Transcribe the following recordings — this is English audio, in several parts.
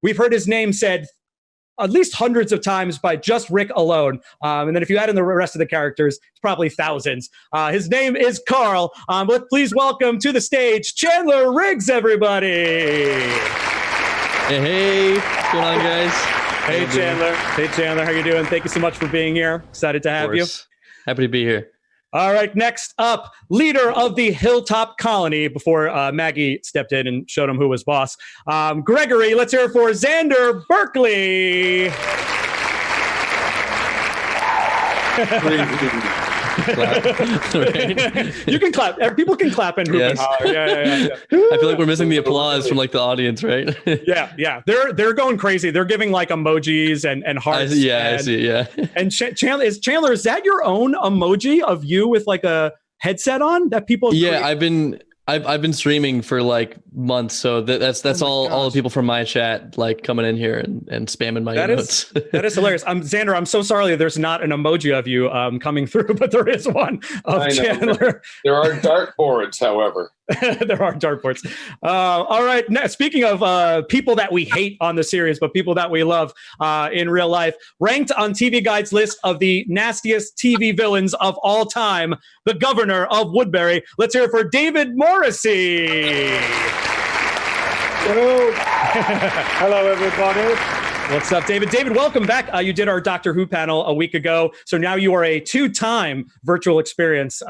we've heard his name said at least hundreds of times by just Rick alone. And then if you add in the rest of the characters, it's probably thousands. His name is Karl. But please welcome to the stage, Chandler Riggs, everybody. Hey, what's going on, guys? Hey, Chandler. Hey, Chandler. How you doing? Thank you so much for being here. Excited to have you. Happy to be here. All right, next up, leader of the Hilltop Colony, before Maggie stepped in and showed him who was boss. Gregory, let's hear it for Xander Berkeley. You can clap. People can clap and yes. Yeah. I feel like we're missing the applause from like the audience, right? yeah. They're going crazy. They're giving like emojis and hearts. I see. Yeah. And Chandler, is that your own emoji of you with like a headset on that people? Yeah, I've been streaming for like months, so that's all the people from my chat like coming in here and spamming my emotes. That is hilarious. Xander, I'm so sorry there's not an emoji of you coming through, but there is one of Chandler. There are dartboards, however. There are dartboards. All right. Now, speaking of people that we hate on the series, but people that we love in real life, ranked on TV Guide's list of the nastiest TV villains of all time, the governor of Woodbury. Let's hear it for David Morrissey. Hello. Hello, everybody. What's up, David? David, welcome back. You did our Doctor Who panel a week ago, so now you are a two-time virtual experience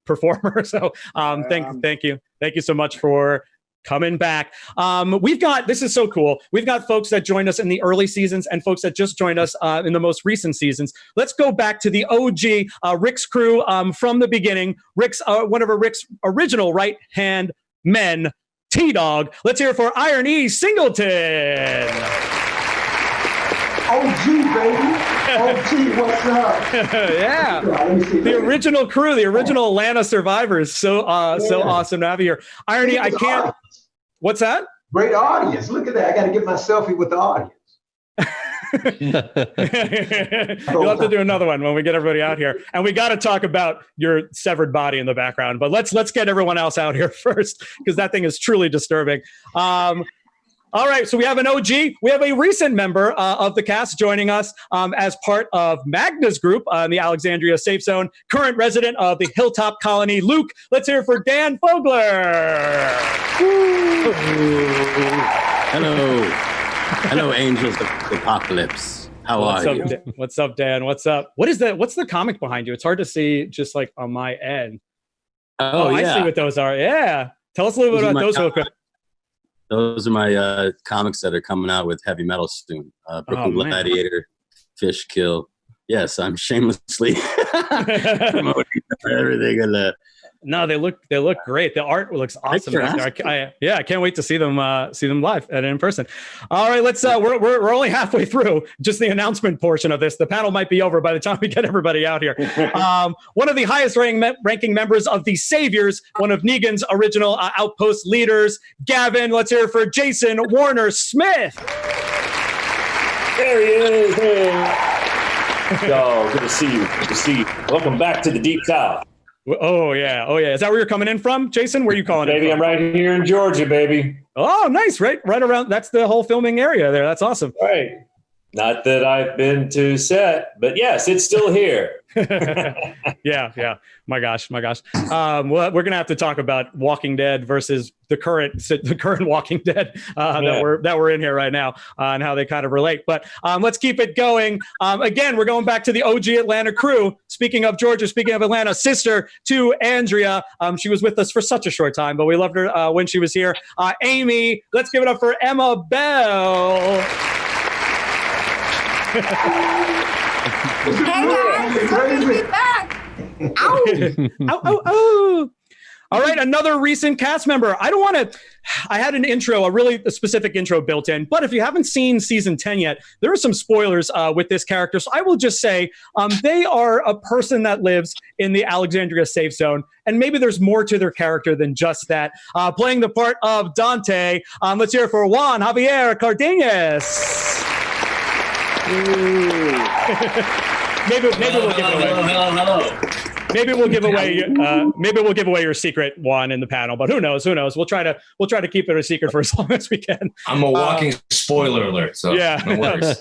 performer. So thank you so much for coming back. This is so cool. We've got folks that joined us in the early seasons and folks that just joined us in the most recent seasons. Let's go back to the OG Rick's crew from the beginning. Rick's one of Rick's original right-hand men, T-Dog. Let's hear it for IronE Singleton. OG, baby. OG, what's up? Yeah. The original crew, the original Atlanta survivors. So awesome to have you here. IronE, I can't. Audience. What's that? Great audience. Look at that. I got to get my selfie with the audience. You'll have to do another one when we get everybody out here. And we got to talk about your severed body in the background. But let's get everyone else out here first, because that thing is truly disturbing. All right, so we have an OG. We have a recent member of the cast joining us as part of Magna's group in the Alexandria Safe Zone, current resident of the Hilltop Colony, Luke. Let's hear it for Dan Fogler. Hello, angels of the apocalypse. How are you? What's up, Dan? What's up? What's the comic behind you? It's hard to see just like on my end. Oh, yeah. I see what those are. Yeah. Tell us a little bit about those. Those are my comics that are coming out with heavy metal soon. Brooklyn Gladiator, Fish Kill. Yes, I'm shamelessly promoting everything in that. No, they look great. The art looks awesome. I can't wait to see them live and in person. All right, let's. We're only halfway through just the announcement portion of this. The panel might be over by the time we get everybody out here. One of the highest ranking members of the Saviors, one of Negan's original Outpost leaders, Gavin. Let's hear it for Jayson Warner Smith. There he is. Yo, good to see you. Good to see you. Welcome back to the Deep South. Oh yeah. Is that where you're coming in from, Jason? Where are you calling baby, in from? I'm right here in Georgia, baby. Oh, nice. Right around. That's the whole filming area there. That's awesome. Right. Not that I've been to set, but yes, it's still here. Yeah. My gosh. Well, we're gonna have to talk about Walking Dead versus the current Walking Dead that we're in here right now and how they kind of relate. But let's keep it going. Again, we're going back to the OG Atlanta crew. Speaking of Georgia, speaking of Atlanta, sister to Andrea. She was with us for such a short time, but we loved her when she was here. Amy, let's give it up for Emma Bell. Hey guys, it's good to be back. Ow. All right, another recent cast member. I had an intro, a really specific intro built in, but if you haven't seen season 10 yet, there are some spoilers with this character. So I will just say they are a person that lives in the Alexandria Safe Zone, and maybe there's more to their character than just that. Playing the part of Dante, let's hear it for Juan Javier Cardenas. Maybe we'll give it away. Hello. maybe we'll give away your secret one in the panel, but who knows? We'll try to keep it a secret for as long as we can. I'm a walking spoiler alert. So yeah, no worries.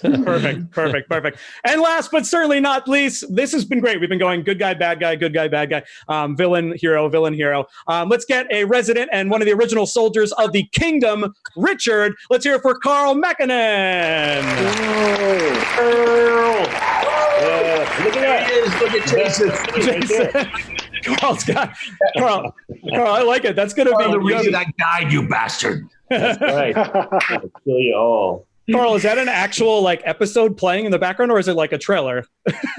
perfect. And last but certainly not least, this has been great. We've been going good guy, bad guy, good guy, bad guy, villain, hero. Let's get a resident and one of the original soldiers of the kingdom, Richard. Let's hear it for Karl Makinen. Look at that. Look at Jayson. Karl, I like it. That's going to be the reason I died, you bastard. That's right. I'll kill you all. Karl, is that an actual episode playing in the background, or is it like a trailer?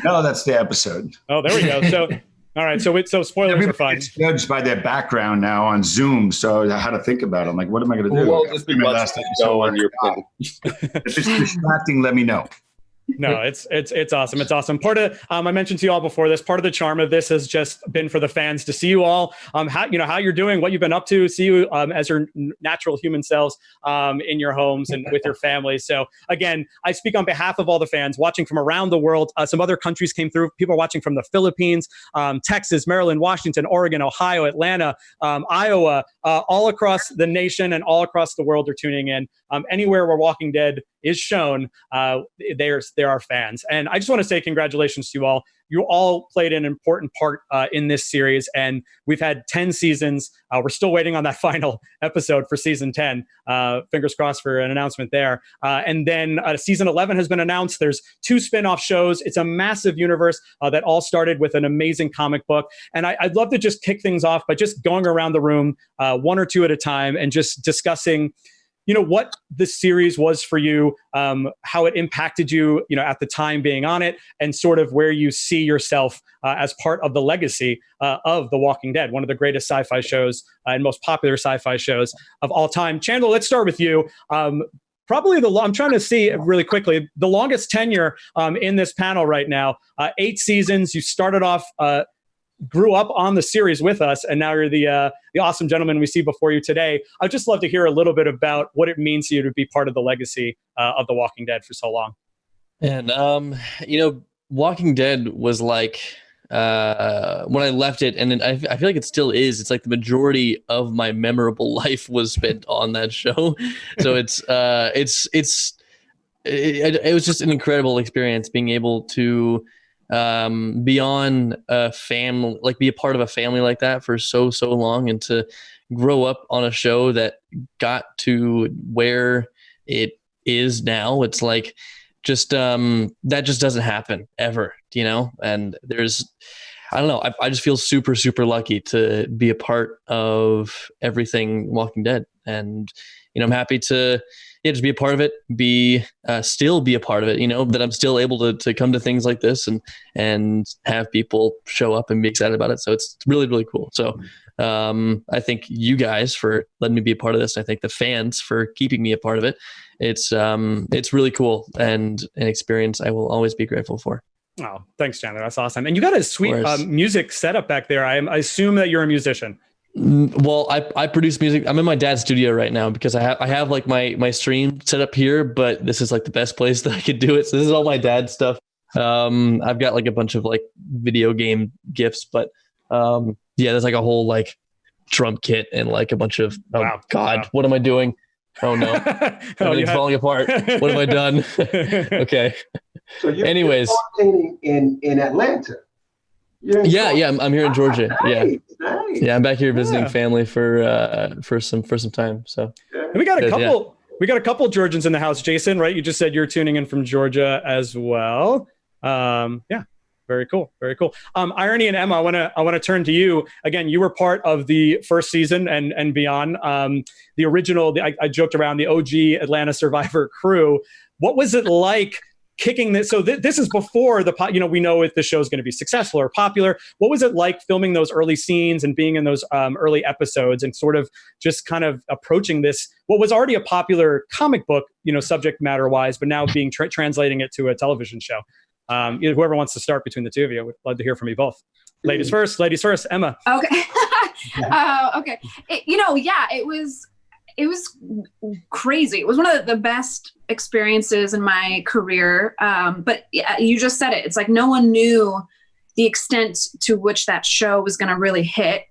No, that's the episode. Oh, there we go. So, all right. So spoilers are fine. It's judged by their background now on Zoom. So I had to think about it. I'm like, what am I going to do? Well, just be watching on your phone. If it's distracting, let me know. No, it's awesome. It's awesome. Part of I mentioned to you all before this, part of the charm of this has just been for the fans to see you all, how you're doing, what you've been up to, see you as your natural human selves in your homes and with your families. So again, I speak on behalf of all the fans watching from around the world. Some other countries came through. People are watching from the Philippines, Texas, Maryland, Washington, Oregon, Ohio, Atlanta, Iowa, all across the nation and all across the world are tuning in. Anywhere where Walking Dead is shown, there are fans. And I just want to say congratulations to you all. You all played an important part in this series, and we've had 10 seasons. We're still waiting on that final episode for season 10. Fingers crossed for an announcement there. And then season 11 has been announced. There's 2 spin-off shows. It's a massive universe that all started with an amazing comic book. And I'd love to just kick things off by just going around the room one or two at a time and just discussing what the series was for you, how it impacted you, at the time being on it, and sort of where you see yourself as part of the legacy of The Walking Dead, one of the greatest sci-fi shows and most popular sci-fi shows of all time. Chandler, let's start with you. Probably I'm trying to see really quickly, the longest tenure in this panel right now, 8 seasons. You started off grew up on the series with us, and now you're the awesome gentleman we see before you today. I'd just love to hear a little bit about what it means to you to be part of the legacy of The Walking Dead for so long. And, Walking Dead was like, when I left it, and I feel like it still is, it's like the majority of my memorable life was spent on that show. So it was just an incredible experience being able to be on a family, be a part of a family like that for so long, and to grow up on a show that got to where it is now. It's like just that just doesn't happen ever, and I don't know, I just feel super lucky to be a part of everything Walking Dead, and I'm happy to just be a part of it, still be a part of it, that I'm still able to come to things like this and have people show up and be excited about it. So it's really cool. So I thank you guys for letting me be a part of this. I thank the fans for keeping me a part of it. It's really cool and an experience I will always be grateful for. Oh, thanks, Chandler. That's awesome. And you got a sweet music setup back there. I assume that you're a musician. Well, I produce music. I'm in my dad's studio right now because I have my stream set up here, but this is like the best place that I could do it. So this is all my dad's stuff. I've got a bunch of video game gifts, but there's a whole drum kit and a bunch of what am I doing? Oh no, everything's falling apart. What have I done? Okay. So anyways, in Atlanta. Yeah, I'm here in Georgia. Nice. Yeah, I'm back here visiting family for some time. So and we got a couple. We got a couple Georgians in the house. Jayson, right? You just said you're tuning in from Georgia as well. Very cool. IronE and Emma, I want to turn to you again. You were part of the first season and beyond. The original. I joked around the OG Atlanta Survivor crew. What was it like? Kicking this, so this is before we know if the show is going to be successful or popular. What was it like filming those early scenes and being in those early episodes and sort of just kind of approaching this, what was already a popular comic book, subject matter wise, but now being translating it to a television show? Whoever wants to start between the two of you, I would love to hear from you both. Ladies first, Emma. Okay. Okay. It was crazy. It was one of the best experiences in my career. But you just said it. It's like no one knew the extent to which that show was going to really hit.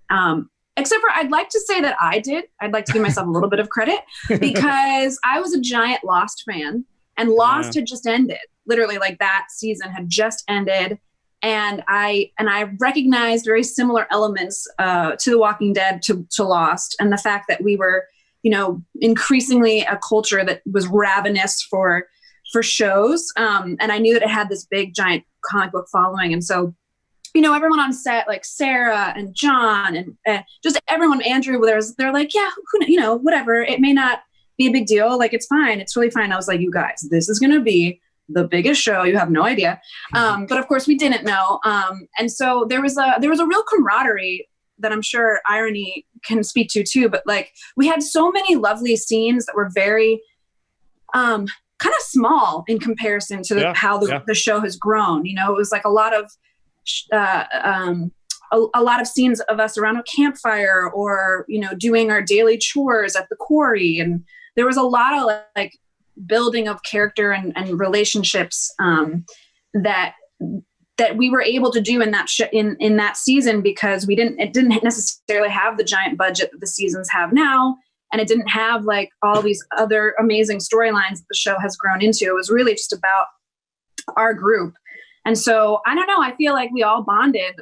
Except for I'd like to say that I did. I'd like to give myself a little bit of credit because I was a giant Lost fan, and Lost had just ended. Literally, like that season had just ended. And I recognized very similar elements to The Walking Dead to Lost, and the fact that we were, increasingly a culture that was ravenous for shows. And I knew that it had this big, giant comic book following. And so, everyone on set, like Sarah and John and just everyone, Andrew, they're like, yeah, whatever. It may not be a big deal. Like, it's fine. It's really fine. I was like, you guys, this is going to be the biggest show. You have no idea. But of course we didn't know. And so there was a real camaraderie that I'm sure IronE can speak to too. But like, we had so many lovely scenes that were very, kind of small in comparison to how the show has grown. It was like a lot of scenes of us around a campfire or, doing our daily chores at the quarry. And there was a lot of like building of character and relationships that we were able to do in that in that season, because it didn't necessarily have the giant budget that the seasons have now. And it didn't have like all these other amazing storylines that the show has grown into. It was really just about our group. And so I don't know, I feel like we all bonded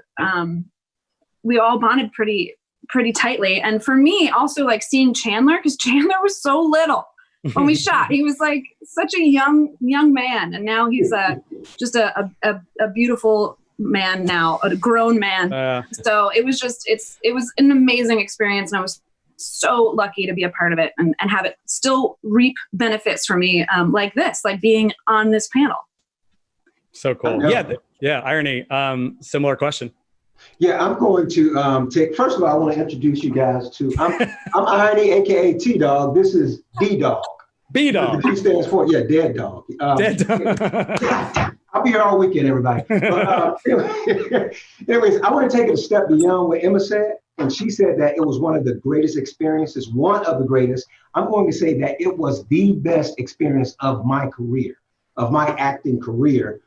pretty tightly. And for me also, like seeing Chandler, because Chandler was so little when we shot. He was like such a young man, and now he's just a beautiful man now, a grown man. So it was it was an amazing experience, and I was so lucky to be a part of it and have it still reap benefits for me, like being on this panel. So cool. Yeah. IronE, similar question. Yeah, I'm going to take. First of all, I want to introduce you guys to. I'm IronE, aka T Dog. This is D Dog. B Dog. The D stands for Dead Dog. Dead Dog. I'll be here all weekend, everybody. But, anyways, I want to take it a step beyond what Emma said, and she said that it was one of the greatest experiences. One of the greatest. I'm going to say that it was the best experience of my career, of my acting career.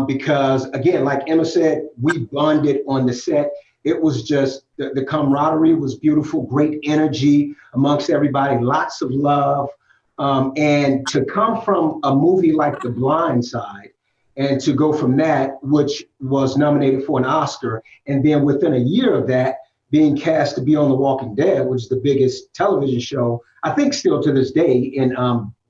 Because again, like Emma said, we bonded on the set. It was just, the camaraderie was beautiful, great energy amongst everybody, lots of love. And to come from a movie like The Blind Side and to go from that, which was nominated for an Oscar, and then within a year of that, being cast to be on The Walking Dead, which is the biggest television show, I think still to this day in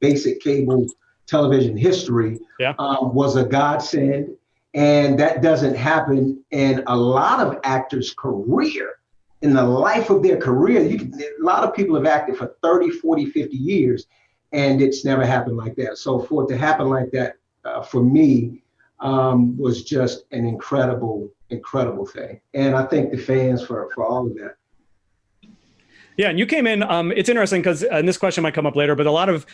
basic cable television history, was a godsend. And that doesn't happen in a lot of actors' career, in the life of their career. A lot of people have acted for 30, 40, 50 years, and it's never happened like that. So for it to happen like that, for me, was just an incredible thing. And I thank the fans for all of that. Yeah, and you came in, it's interesting because, and this question might come up later, but a lot of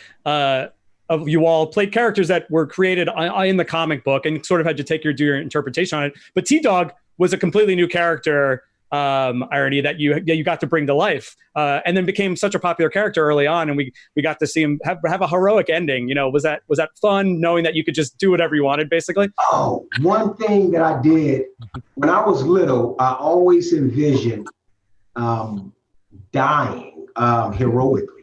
you all played characters that were created in the comic book and sort of had to do your interpretation on it. But T-Dog was a completely new character, IronE, that you got to bring to life, and then became such a popular character early on, and we got to see him have a heroic ending. Was that fun, knowing that you could just do whatever you wanted, basically? Oh, one thing that I did when I was little, I always envisioned dying heroically.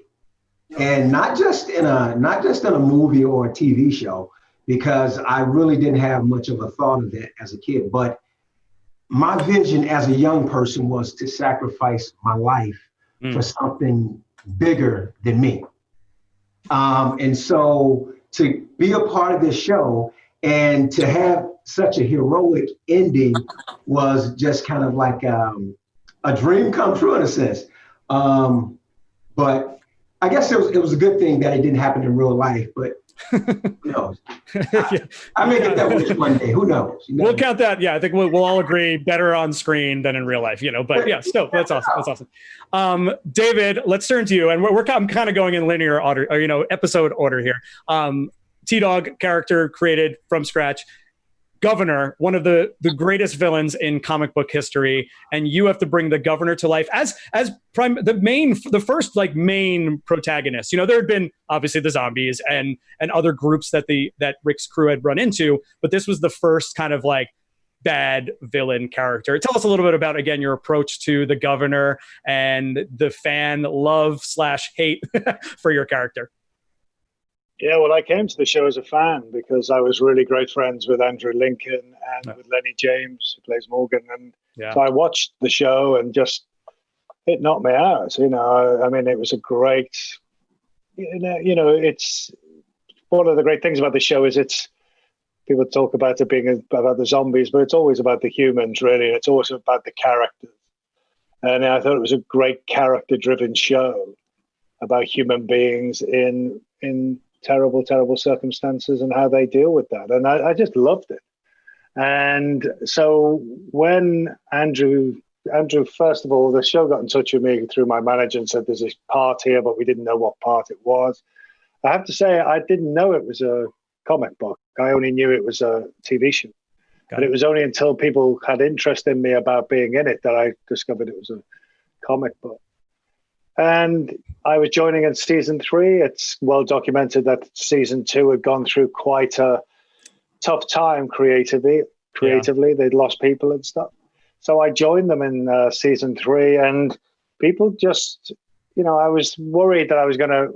And not just in a movie or a TV show, because I really didn't have much of a thought of that as a kid. But my vision as a young person was to sacrifice my life for something bigger than me. And so to be a part of this show and to have such a heroic ending was just kind of like a dream come true in a sense. But I guess it was a good thing that it didn't happen in real life, but who knows? I may get that wish one day. Who knows? We'll count that. Yeah, I think we'll all agree better on screen than in real life. But yeah, still, that's awesome. That's awesome. David, let's turn to you, and I'm kind of going in linear order, or episode order here. T-Dog character created from scratch. Governor, one of the greatest villains in comic book history, and you have to bring the Governor to life as the first main protagonist. There had been obviously the zombies and other groups that Rick's crew had run into, but this was the first kind of bad villain character. Tell us a little bit about, again, your approach to the governor and the fan love/hate for your character. Yeah, well, I came to the show as a fan because I was really great friends with Andrew Lincoln and with Lenny James, who plays Morgan. And so I watched the show and just, it knocked me out. You know, I mean, it was a great, it's one of the great things about the show is people talk about it being about the zombies, but it's always about the humans, really. It's also about the characters. And I thought it was a great character-driven show about human beings in terrible, terrible circumstances and how they deal with that. And I just loved it. And so when Andrew, first of all, the show got in touch with me through my manager and said, there's this part here, but we didn't know what part it was. I have to say, I didn't know it was a comic book. I only knew it was a TV show. But it was only until people had interest in me about being in it that I discovered it was a comic book. And I was joining in season 3. It's well documented that season 2 had gone through quite a tough time creatively. They'd lost people and stuff. So I joined them in season 3, and people just, I was worried that I was going to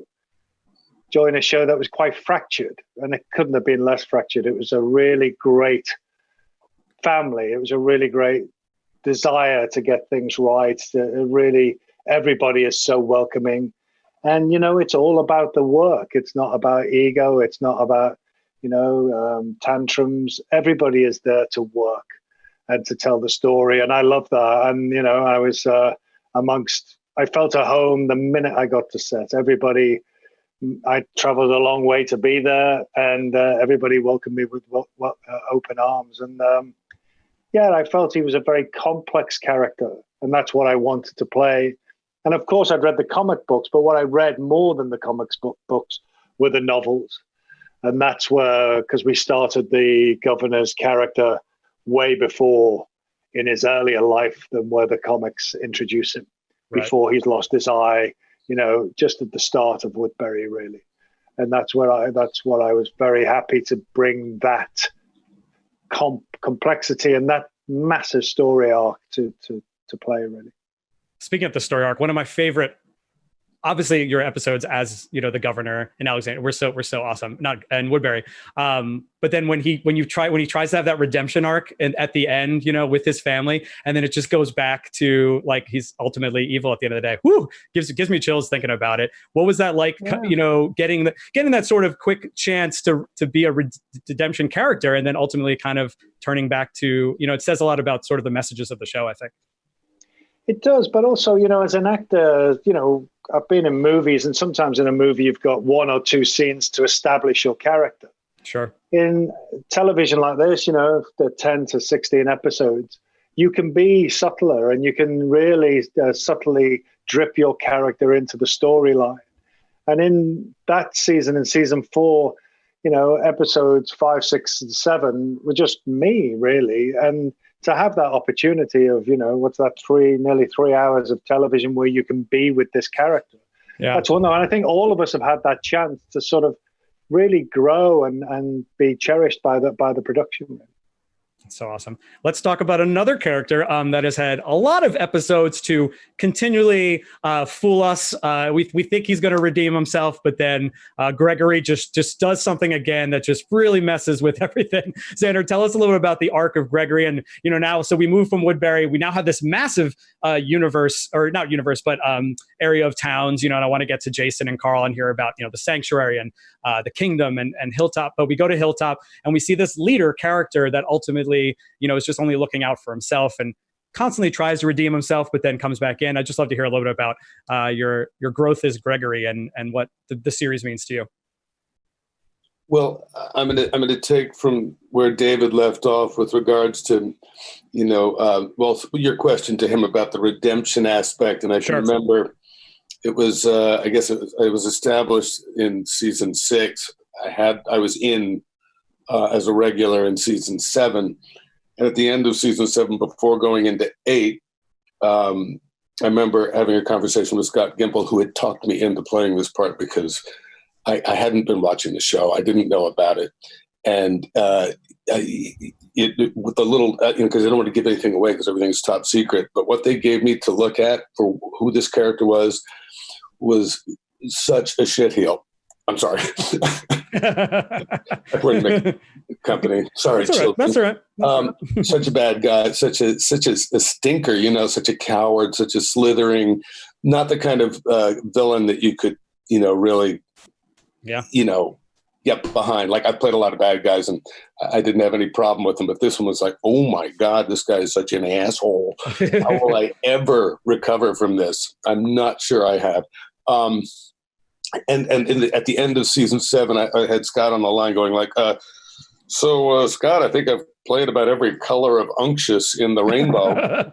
join a show that was quite fractured, and it couldn't have been less fractured. It was a really great family. It was a really great desire to get things right. Everybody is so welcoming. And, it's all about the work. It's not about ego. It's not about, tantrums. Everybody is there to work and to tell the story. And I love that. And, I was I felt at home the minute I got to set. Everybody, I traveled a long way to be there, and everybody welcomed me with open arms. And I felt he was a very complex character, and that's what I wanted to play. And of course, I'd read the comic books, but what I read more than the comics books were the novels. And that's where, because we started the governor's character way before in his earlier life than where the comics introduce him, before he's lost his eye, just at the start of Woodbury, really. And that's what I was very happy to bring, that complexity and that massive story arc to play, really. Speaking of the story arc, one of my favorite, obviously your episodes as, the governor and Alexander, we're so awesome. And Woodbury. But then when he tries to have that redemption arc and at the end, with his family, and then it just goes back to like, he's ultimately evil at the end of the day. Whoo, gives me chills thinking about it. What was that like, getting that sort of quick chance to be a redemption character, and then ultimately kind of turning back to, it says a lot about sort of the messages of the show, I think. It does, but also, as an actor, I've been in movies, and sometimes in a movie you've got 1 or 2 scenes to establish your character. Sure. In television like this, the 10 to 16 episodes, you can be subtler, and you can really subtly drip your character into the storyline. And in that season, in season 4, episodes 5, 6, and 7 were just me, really. And to have that opportunity of, what's that, nearly 3 hours of television where you can be with this character. Yeah. That's one thing. And I think all of us have had that chance to sort of really grow and be cherished by the production. So awesome. Let's talk about another character that has had a lot of episodes to continually fool us. We think he's going to redeem himself, but then Gregory just does something again that just really messes with everything. Xander, tell us a little bit about the arc of Gregory. And now, so we move from Woodbury. We now have this massive universe, or not universe, but area of towns. And I want to get to Jayson and Karl and hear about the sanctuary and the kingdom and Hilltop. But we go to Hilltop and we see this leader character that ultimately, is just only looking out for himself and constantly tries to redeem himself, but then comes back in. I'd just love to hear a little bit about your growth as Gregory and what the series means to you. Well, I'm gonna take from where David left off with regards to, your question to him about the redemption aspect, and I can remember it was I guess it was established in season 6. I was in as a regular in season 7. And at the end of season 7, before going into 8, I remember having a conversation with Scott Gimple, who had talked me into playing this part because I hadn't been watching the show. I didn't know about it. And with the little, because I don't want to give anything away because everything's top secret, but what they gave me to look at for who this character was such a shitheel. I'm sorry. Company. Sorry, That's all right. Such a bad guy, such a stinker, such a coward, such a slithering, not the kind of villain that you could, really, get behind. Like, I played a lot of bad guys and I didn't have any problem with them, but this one was like, oh my God, this guy is such an asshole. How will I ever recover from this? I'm not sure I have. And at the end of season 7, I had Scott on the line going like, so Scott, I think I've played about every color of unctuous in the rainbow.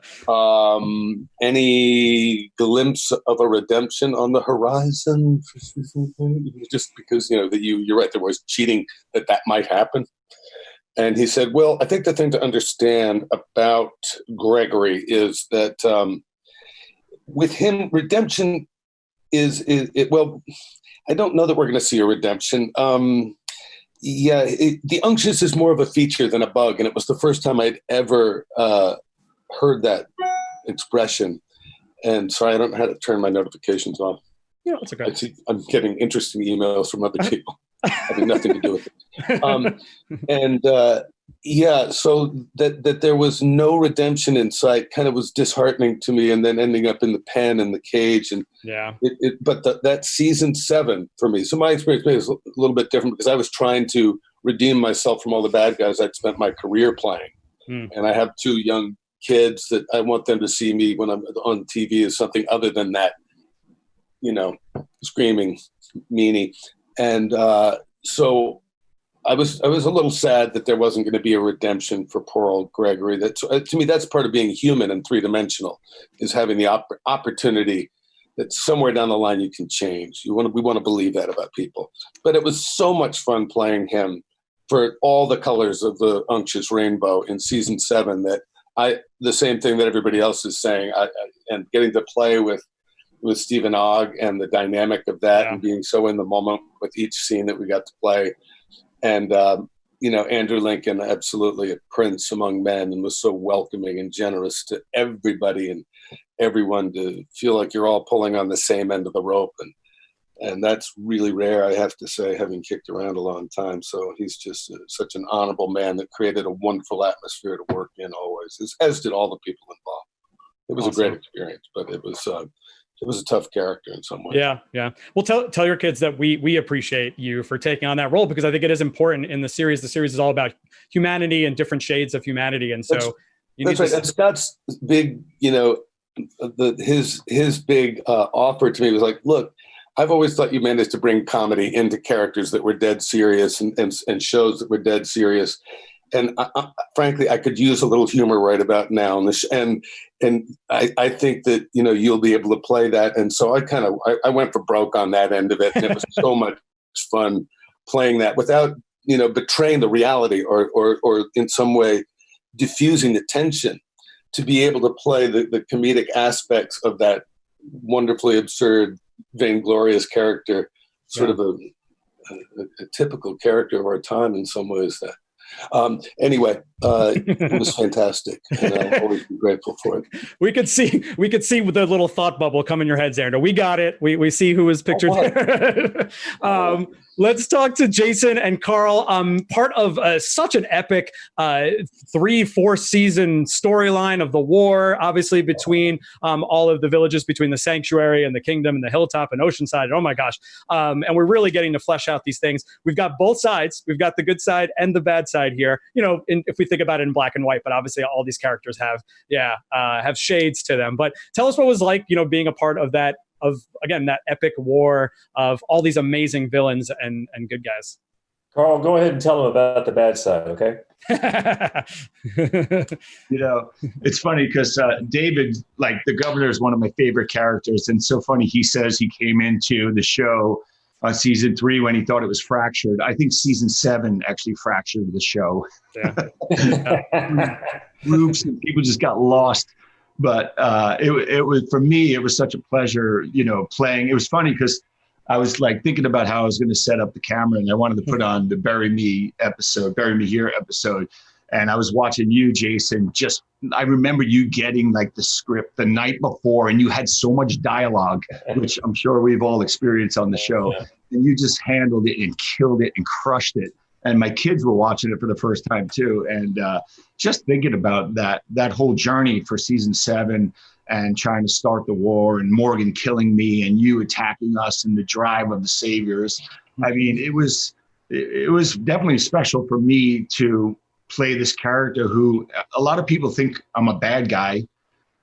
Any glimpse of a redemption on the horizon? Just because, that you're right, there was cheating that might happen. And he said, well, I think the thing to understand about Gregory is that with him, redemption is well, I don't know that we're going to see a redemption. The unctuous is more of a feature than a bug, and it was the first time I'd ever heard that expression. And sorry, I don't know how to turn my notifications on. Yeah, it's okay. I'm getting interesting emails from other people having nothing to do with it. So that there was no redemption in sight kind of was disheartening to me, and then ending up in the pen and the cage. And but that season 7 for me, so my experience was a little bit different because I was trying to redeem myself from all the bad guys I'd spent my career playing. And I have 2 young kids that I want them to see me when I'm on TV as something other than that, screaming meanie. And so I was a little sad that there wasn't going to be a redemption for poor old Gregory. That to me, that's part of being human and 3-dimensional, is having the opportunity that somewhere down the line you can change. We want to believe that about people. But it was so much fun playing him for all the colors of the unctuous rainbow in season 7 that the same thing that everybody else is saying, and getting to play with Stephen Ogg and the dynamic of that, and being so in the moment with each scene that we got to play. And, Andrew Lincoln, absolutely a prince among men, and was so welcoming and generous to everybody and everyone, to feel like you're all pulling on the same end of the rope. And that's really rare, I have to say, having kicked around a long time. So he's just such an honorable man that created a wonderful atmosphere to work in always, as did all the people involved. It was a great experience, but it was a tough character in some ways. Yeah. Well, tell your kids that we appreciate you for taking on that role, because I think it is important in the series. The series is all about humanity and different shades of humanity. And so that's right. And Scott's big, his big offer to me was like, look, I've always thought you managed to bring comedy into characters that were dead serious and shows that were dead serious. And frankly, I could use a little humor right about now. And I think that, you'll be able to play that. And so I went for broke on that end of it. And it was so much fun playing that without, betraying the reality or in some way diffusing the tension, to be able to play the comedic aspects of that wonderfully absurd, vainglorious character, sort of a typical character of our time in some ways. That anyway, it was fantastic, and I'll always be grateful for it. We could see the little thought bubble come in your head, Xander. We got it. We see who was pictured there. Let's talk to Jayson and Karl. Part of such an epic 3-4 season storyline of the war, obviously between all of the villages, between the Sanctuary and the Kingdom and the Hilltop and Oceanside. Oh my gosh. And we're really getting to flesh out these things. We've got both sides. We've got the good side and the bad side here. If we think about it in black and white, but obviously all these characters have shades to them. But tell us what it was like, being a part of that, that epic war of all these amazing villains and good guys. Karl, go ahead and tell them about the bad side, okay? It's funny because David, like the governor, is one of my favorite characters. And so funny, he says he came into the show on season 3 when he thought it was fractured. I think season 7 actually fractured the show. Groups and people just got lost. But it was, for me, it was such a pleasure, playing. It was funny because I was like thinking about how I was going to set up the camera, and I wanted to put on the Bury Me Here episode. And I was watching you, Jayson. I remember you getting like the script the night before, and you had so much dialogue, which I'm sure we've all experienced on the show. Yeah. And you just handled it and killed it and crushed it. And my kids were watching it for the first time too. And just thinking about that whole journey for season 7 and trying to start the war and Morgan killing me and you attacking us and the drive of the saviors. I mean, it was definitely special for me to play this character who a lot of people think I'm a bad guy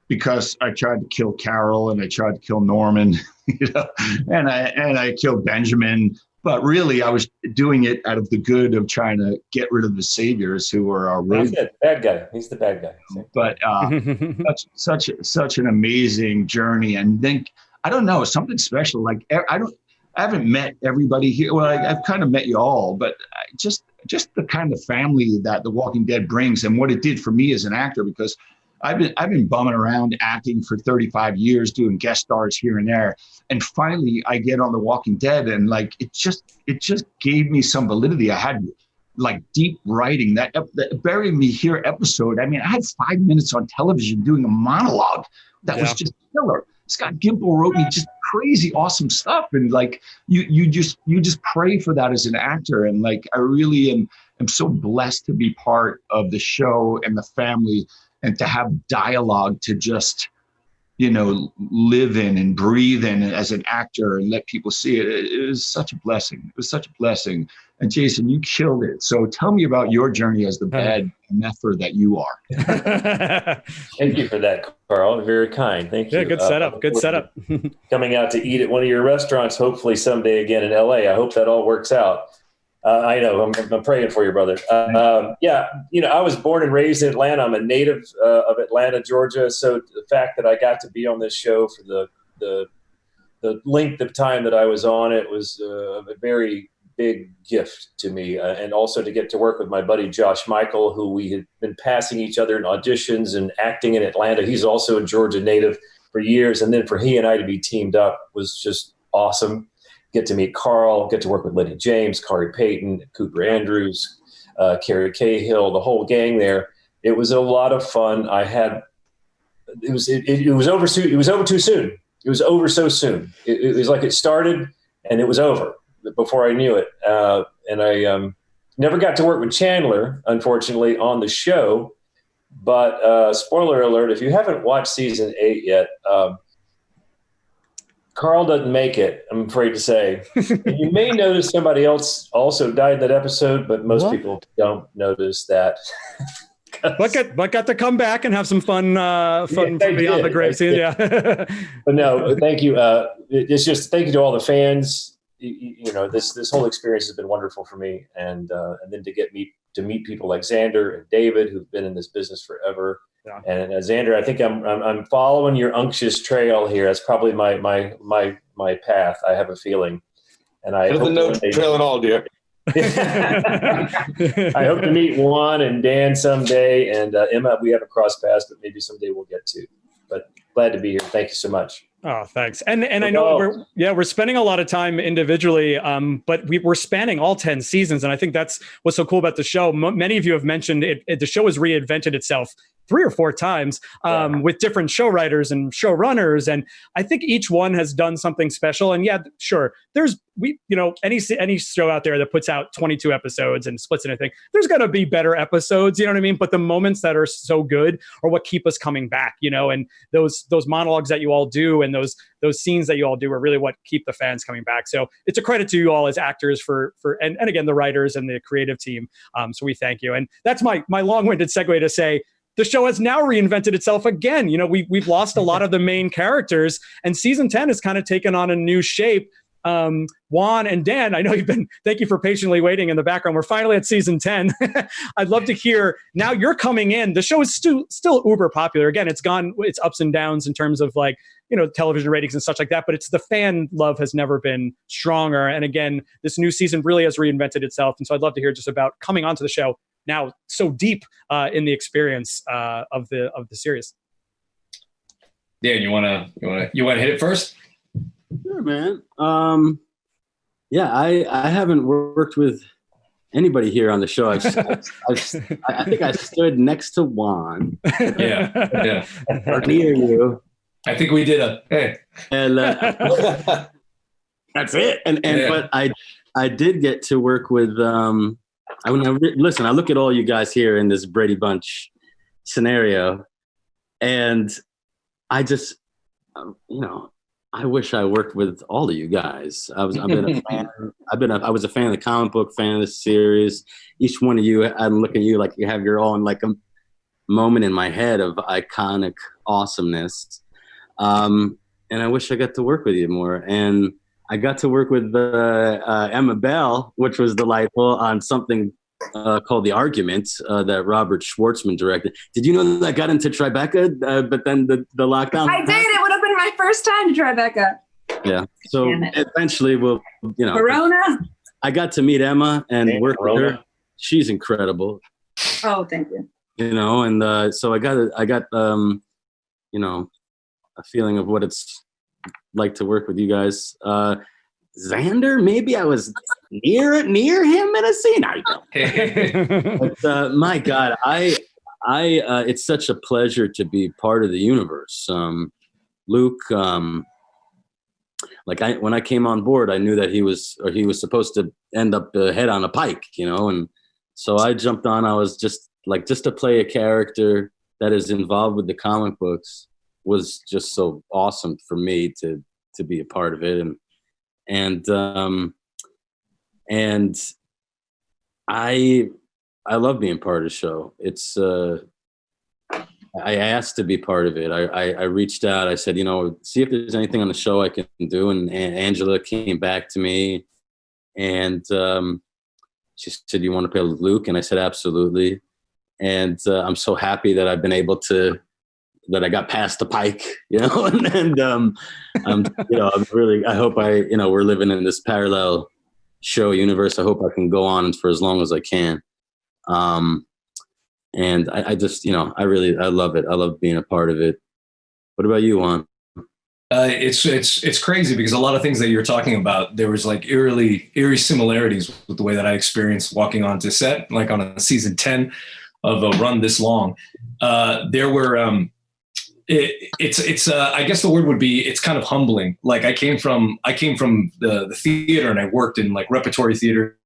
because I tried to kill Carol and I tried to kill Norman, and I killed Benjamin. But really, I was doing it out of the good of trying to get rid of the saviors who were our road. That's it. Bad guy. He's the bad guy. But such an amazing journey, and then I don't know, something special. Like I haven't met everybody here. Well, I've kind of met you all, but just the kind of family that The Walking Dead brings, and what it did for me as an actor, because I've been bumming around acting for 35 years, doing guest stars here and there, and finally I get on The Walking Dead, and like it just gave me some validity. I had like deep writing. That Bury Me Here episode, I mean, I had 5 minutes on television doing a monologue that was just killer. Scott Gimple wrote me just crazy awesome stuff, and like you just pray for that as an actor, and like I really am so blessed to be part of the show and the family, and to have dialogue to just live in and breathe in as an actor and let people see it. It was such a blessing. It was such a blessing. And Jayson, you killed it. So tell me about your journey as the bad meffer that you are. Thank you for that, Carl. Very kind. Thank you. Yeah, good setup. Good setup. Coming out to eat at one of your restaurants, hopefully someday again in LA. I hope that all works out. I know. I'm praying for you, brother. I was born and raised in Atlanta. I'm a native of Atlanta, Georgia. So the fact that I got to be on this show for the length of time that I was on it was a very big gift to me. And also to get to work with my buddy Josh Michael, who we had been passing each other in auditions and acting in Atlanta. He's also a Georgia native for years. And then for he and I to be teamed up was just awesome. Get to meet Carl, get to work with Lenny James, Kari Payton, Cooper Andrews, Carrie Cahill, the whole gang there. It was a lot of fun. It was over too soon. It was over so soon. It was like it started and it was over before I knew it. And I never got to work with Chandler, unfortunately, on the show. But spoiler alert, if you haven't watched season 8 yet, Carl doesn't make it, I'm afraid to say. You may notice somebody else also died that episode, but most people don't notice that. But got to come back and have some fun beyond the grave scene. Yeah. But no, thank you. It's just thank you to all the fans. This whole experience has been wonderful for me, and then to meet people like Xander and David, who've been in this business forever. Yeah. And Xander, I think I'm following your unctuous trail here. That's probably my path. I have a feeling, and I hope no trail at all, dear. I hope to meet Juan and Dan someday, and Emma. We haven't crossed paths, but maybe someday we'll get to. But glad to be here. Thank you so much. Oh, thanks. And I know we're spending a lot of time individually, but we're spanning all 10 seasons. And I think that's what's so cool about the show. Many of you have mentioned it. The show has reinvented itself 3 or 4 times with different show writers and showrunners. And I think each one has done something special. And yeah, sure. Any show out there that puts out 22 episodes and splits anything, there's going to be better episodes, you know what I mean? But the moments that are so good are what keep us coming back, and those monologues that you all do and those scenes that you all do are really what keep the fans coming back. So it's a credit to you all as actors and again, the writers and the creative team. So we thank you. And that's my long-winded segue to say, the show has now reinvented itself again. We've lost a lot of the main characters, and season 10 has kind of taken on a new shape. Juan and Dan, I know thank you for patiently waiting in the background. We're finally at season 10. I'd love to hear, now you're coming in. The show is still uber popular. Again, it's ups and downs in terms of television ratings and such like that, but it's the fan love has never been stronger. And again, this new season really has reinvented itself. And so I'd love to hear just about coming onto the show now so deep in the experience of the series. Dan, you wanna hit it first? Sure, man. Yeah, I haven't worked with anybody here on the show. I think I stood next to Juan. Yeah. Or near you. I think we did a hey. And that's it. But I did get to work with listen, I look at all you guys here in this Brady Bunch scenario, and I just I wish I worked with all of you guys. I've been a fan. I was a fan of the comic book, fan of the series. Each one of you, I'm looking at you like you have your own like a moment in my head of iconic awesomeness. And I wish I got to work with you more. And I got to work with Emma Bell, which was delightful, on something called The Argument that Robert Schwartzman directed. Did you know that got into Tribeca, but then the lockdown? I did. It would have been my first time to Tribeca. Yeah. So eventually we'll, Corona. I got to meet Emma and work with her. She's incredible. Oh, thank you. And so I got a feeling of what it's like to work with you guys. Xander, maybe I was near him in a scene. I don't. But my God, I it's such a pleasure to be part of the universe. Luke, when I came on board, I knew that he was supposed to end up head on a pike, and so I jumped on. I was just to play a character that is involved with the comic books was just so awesome for me to be a part of it. And I love being part of the show. It's I asked to be part of it. I reached out. I said, see if there's anything on the show I can do. And Angela came back to me, and she said, "You want to play with Luke?" And I said, "Absolutely." And I'm so happy that I've been able to. That I got past the pike, and I'm really, I hope we're living in this parallel show universe. I hope I can go on for as long as I can. And I just, I love it. I love being a part of it. What about you, Juan? It's crazy because a lot of things that you're talking about, there was like eerie similarities with the way that I experienced walking onto set, like on a season 10 of a run this long. There were, it's I guess the word would be, it's kind of humbling. Like I came from the theater, and I worked in like repertory theater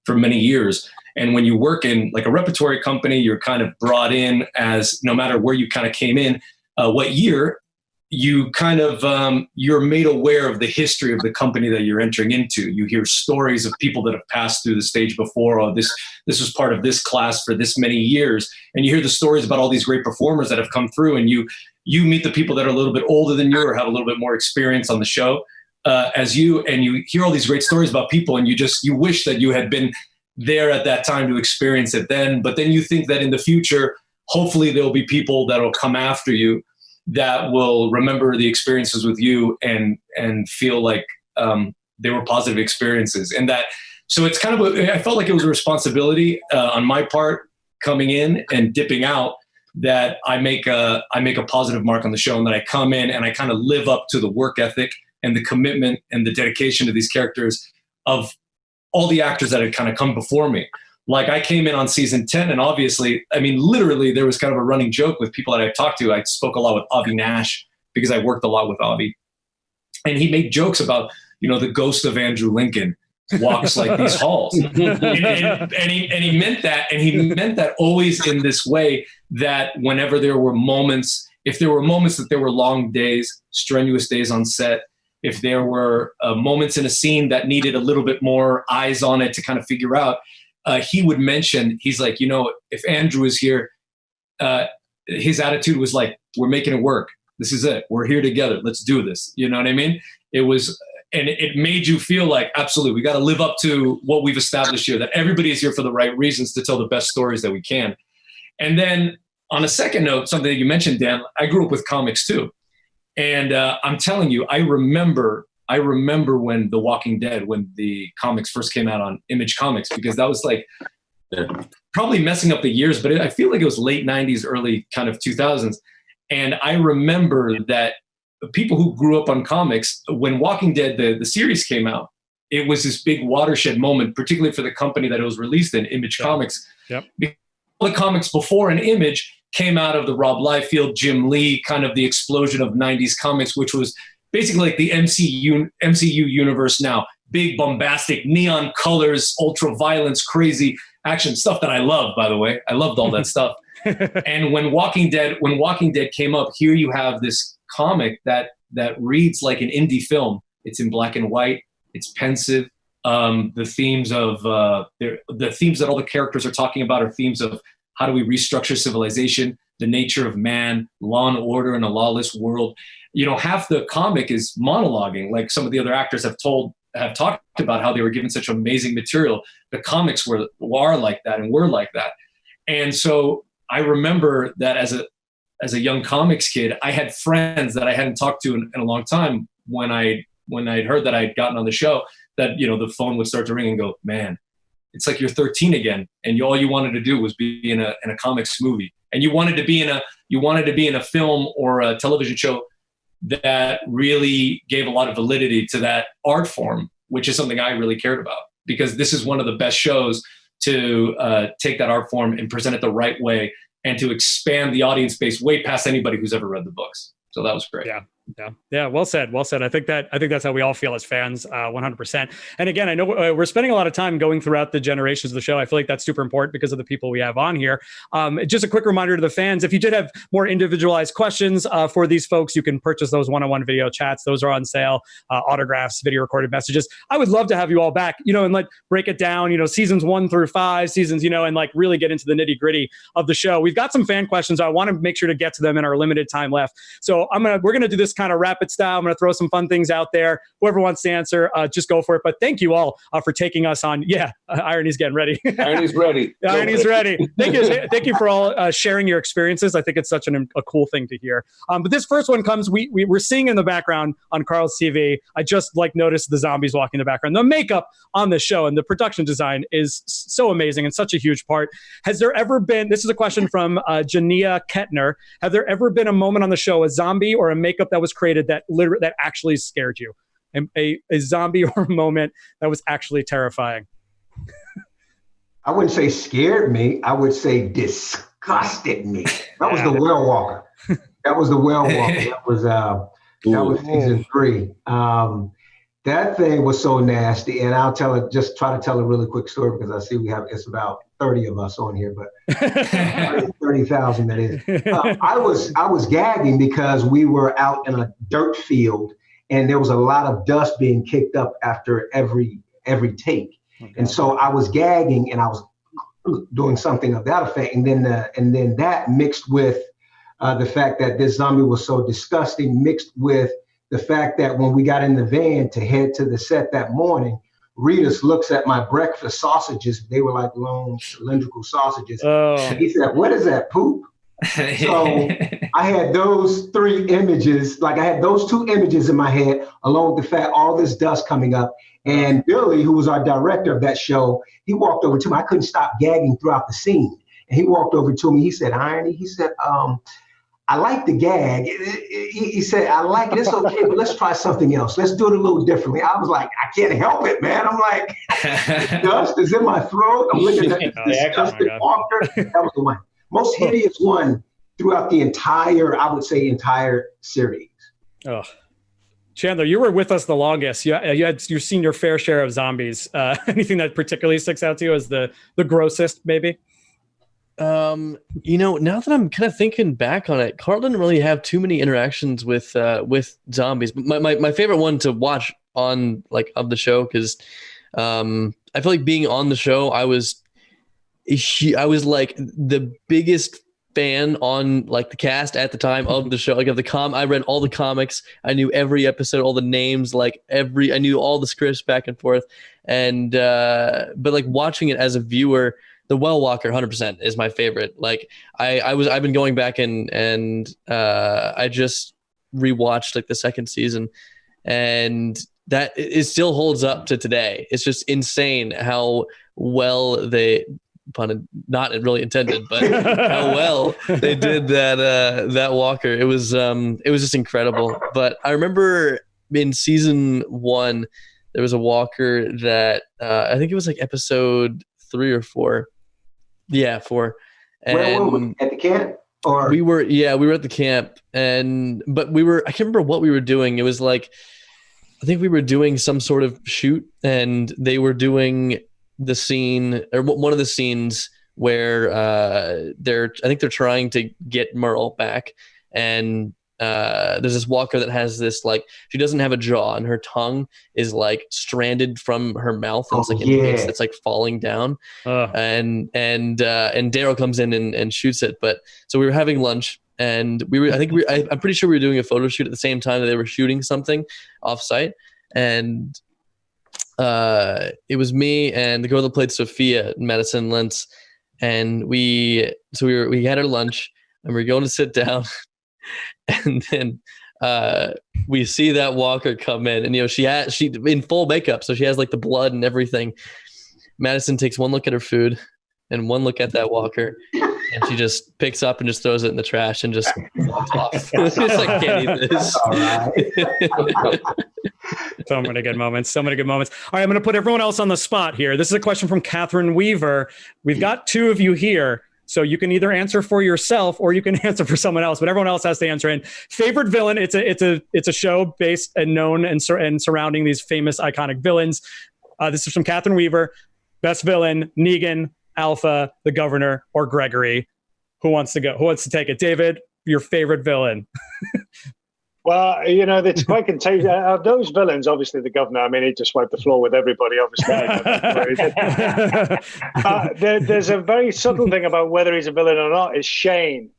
for many years. And when you work in like a repertory company, you're kind of brought in as, no matter where you kind of came in, what year, you kind of, you're made aware of the history of the company that you're entering into. You hear stories of people that have passed through the stage before. Oh, this was part of this class for this many years. And you hear the stories about all these great performers that have come through, and you meet the people that are a little bit older than you or have a little bit more experience on the show as you, and you hear all these great stories about people, and you wish that you had been there at that time to experience it then. But then you think that in the future, hopefully there'll be people that will come after you that will remember the experiences with you and feel like they were positive experiences. And that, so it's kind of, I felt like it was a responsibility on my part coming in and dipping out, that I make a positive mark on the show, and that I come in and I kind of live up to the work ethic and the commitment and the dedication to these characters of all the actors that had kind of come before me. Like I came in on season 10, and obviously, I mean, literally there was kind of a running joke with people that I talked to. I spoke a lot with Avi Nash because I worked a lot with Avi, and he made jokes about, the ghost of Andrew Lincoln walks like these halls. and he meant that. And he meant that always in this way, that whenever there were moments, if there were moments that there were long days, strenuous days on set, if there were moments in a scene that needed a little bit more eyes on it to kind of figure out, he would mention, he's like, if Andrew is here, his attitude was like, we're making it work. This is it. We're here together. Let's do this. You know what I mean? It was, and it made you feel like, absolutely, we got to live up to what we've established here, that everybody is here for the right reasons to tell the best stories that we can. And then on a second note, something that you mentioned, Dan, I grew up with comics too. And I'm telling you, I remember when The Walking Dead, when the comics first came out on Image Comics, because that was like probably messing up the years, but I feel like it was late 90s, early kind of 2000s. And I remember that people who grew up on comics, when Walking Dead, the series came out, it was this big watershed moment, particularly for the company that it was released in, Image Comics. Yep. The comics before an Image came out of the Rob Liefeld, Jim Lee, kind of the explosion of 90s comics, which was basically like the MCU universe now. Big, bombastic, neon colors, ultra violence, crazy action stuff that I love, by the way. I loved all that stuff. And when Walking Dead came up, here you have this comic that reads like an indie film. It's in black and white. It's pensive. The themes that all the characters are talking about are themes of how do we restructure civilization, the nature of man, law and order in a lawless world. You know, half the comic is monologuing, like some of the other actors have talked about how they were given such amazing material. The comics are like that, and we're like that. And so I remember that as a young comics kid, I had friends that I hadn't talked to in a long time. When I'd heard that I'd gotten on the show, that, you know, the phone would start to ring and go, man, it's like you're 13 again, and all you wanted to do was be in a comics movie, and you wanted to be in a film or a television show that really gave a lot of validity to that art form, which is something I really cared about, because this is one of the best shows to take that art form and present it the right way, and to expand the audience base way past anybody who's ever read the books. So that was great. Yeah. Well said. I think that's how we all feel as fans, 100%. And again, I know we're spending a lot of time going throughout the generations of the show. I feel like that's super important because of the people we have on here. Just a quick reminder to the fans, if you did have more individualized questions for these folks, you can purchase those one-on-one video chats. Those are on sale, autographs, video recorded messages. I would love to have you all back, you know, and like break it down, you know, seasons 1 through 5 seasons, you know, and like really get into the nitty gritty of the show. We've got some fan questions. I want to make sure to get to them in our limited time left. So we're going to do this kind of rapid style. I'm going to throw some fun things out there. Whoever wants to answer, just go for it. But thank you all for taking us on. Yeah, IronE's getting ready. IronE's ready. IronE's ready. Thank you for all sharing your experiences. I think it's such a cool thing to hear. But this first one comes, we're seeing in the background on Karl's TV. I just noticed the zombies walking in the background. The makeup on the show and the production design is so amazing and such a huge part. Has there ever been, this is a question from Jania Kettner, have there ever been a moment on the show, a zombie or a makeup that was created that actually scared you? A zombie or a moment that was actually terrifying? I wouldn't say scared me. I would say disgusted me. That was the Well Walker. That was the Well Walker. That was season 3. That thing was so nasty, and I'll try to tell a really quick story because I see it's about 30 of us on here, but 30,000 that is. I was gagging because we were out in a dirt field, and there was a lot of dust being kicked up after every take. Okay. And so I was gagging, and I was doing something of that effect, and then that mixed with the fact that this zombie was so disgusting, mixed with the fact that when we got in the van to head to the set that morning, Reedus looks at my breakfast sausages. They were like long cylindrical sausages. Oh. He said, "What is that, poop?" So I had those 3 images, like I had those 2 images in my head, along with the fact all this dust coming up. And Billy, who was our director of that show, he walked over to me. I couldn't stop gagging throughout the scene. And he walked over to me. He said, "IronE," he said, "I like the gag." He said, "I like it. It's okay, but let's try something else. Let's do it a little differently." I was like, I can't help it, man. I'm like, dust is in my throat. I'm looking at this disgusting Walker. That was the one. Most hideous one throughout the entire series. Oh. Chandler, you were with us the longest. You've seen your fair share of zombies. Anything that particularly sticks out to you as the grossest, maybe? You know, now that I'm kind of thinking back on it, Karl didn't really have too many interactions with zombies. My favorite one to watch on of the show, because I feel like being on the show, I was like the biggest fan on the cast at the time of the show, I read all the comics, I knew every episode, all the names, I knew all the scripts back and forth, and but watching it as a viewer, the Well Walker 100% is my favorite. I've been going back and I just rewatched the second season, and that it still holds up to today. It's just insane how well they, pun not really intended, but how well they did that Walker. It was just incredible. But I remember in season 1, there was a walker that I think it was like episode 3 or 4. Yeah, 4. And where were we? At the camp? Or we were at the camp, but I can't remember what we were doing. It was like, I think we were doing some sort of shoot, and they were doing the scene, or one of the scenes where I think they're trying to get Merle back, and there's this walker that has this, like, she doesn't have a jaw and her tongue is like stranded from her mouth, and it's like it's like falling down. And Daryl comes in and shoots it. But so we were having lunch, and I'm pretty sure we were doing a photo shoot at the same time that they were shooting something off site. And it was me and the girl that played Sophia, Madison Lentz, and we had our lunch and we were going to sit down. And then we see that walker come in, and she in full makeup, so she has like the blood and everything. Madison takes one look at her food and one look at that walker, and she just picks up and just throws it in the trash and just walks off. It's like, I can't eat this. All right. So many good moments. All right, I'm going to put everyone else on the spot here. This is a question from Catherine Weaver. We've got 2 of you here. So you can either answer for yourself or you can answer for someone else, but everyone else has to answer in. Favorite villain? It's a show based and known and surrounding these famous iconic villains. This is from Catherine Weaver. Best villain: Negan, Alpha, the Governor, or Gregory. Who wants to go? Who wants to take it? David, your favorite villain? Well, it's quite contagious. Those villains, obviously, the Governor, I mean, he just wiped the floor with everybody, obviously. There's a very subtle thing about whether he's a villain or not, is Shane.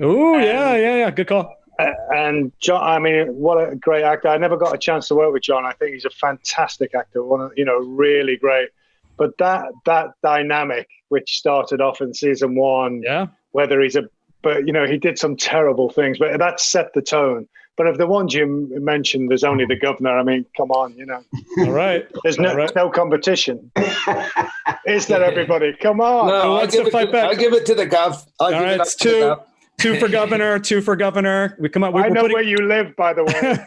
Oh, yeah. Good call. And John, I mean, what a great actor. I never got a chance to work with John. I think he's a fantastic actor, really great. But that dynamic, which started off in season 1, whether he did some terrible things, but that set the tone. But of the ones you mentioned, there's only the Governor. I mean, come on, All right. There's no competition. Is there, everybody? Come on. No, I give it to the Gov. All right, it's 2 for Governor, 2 for Governor. We come up. I know where you live, by the way.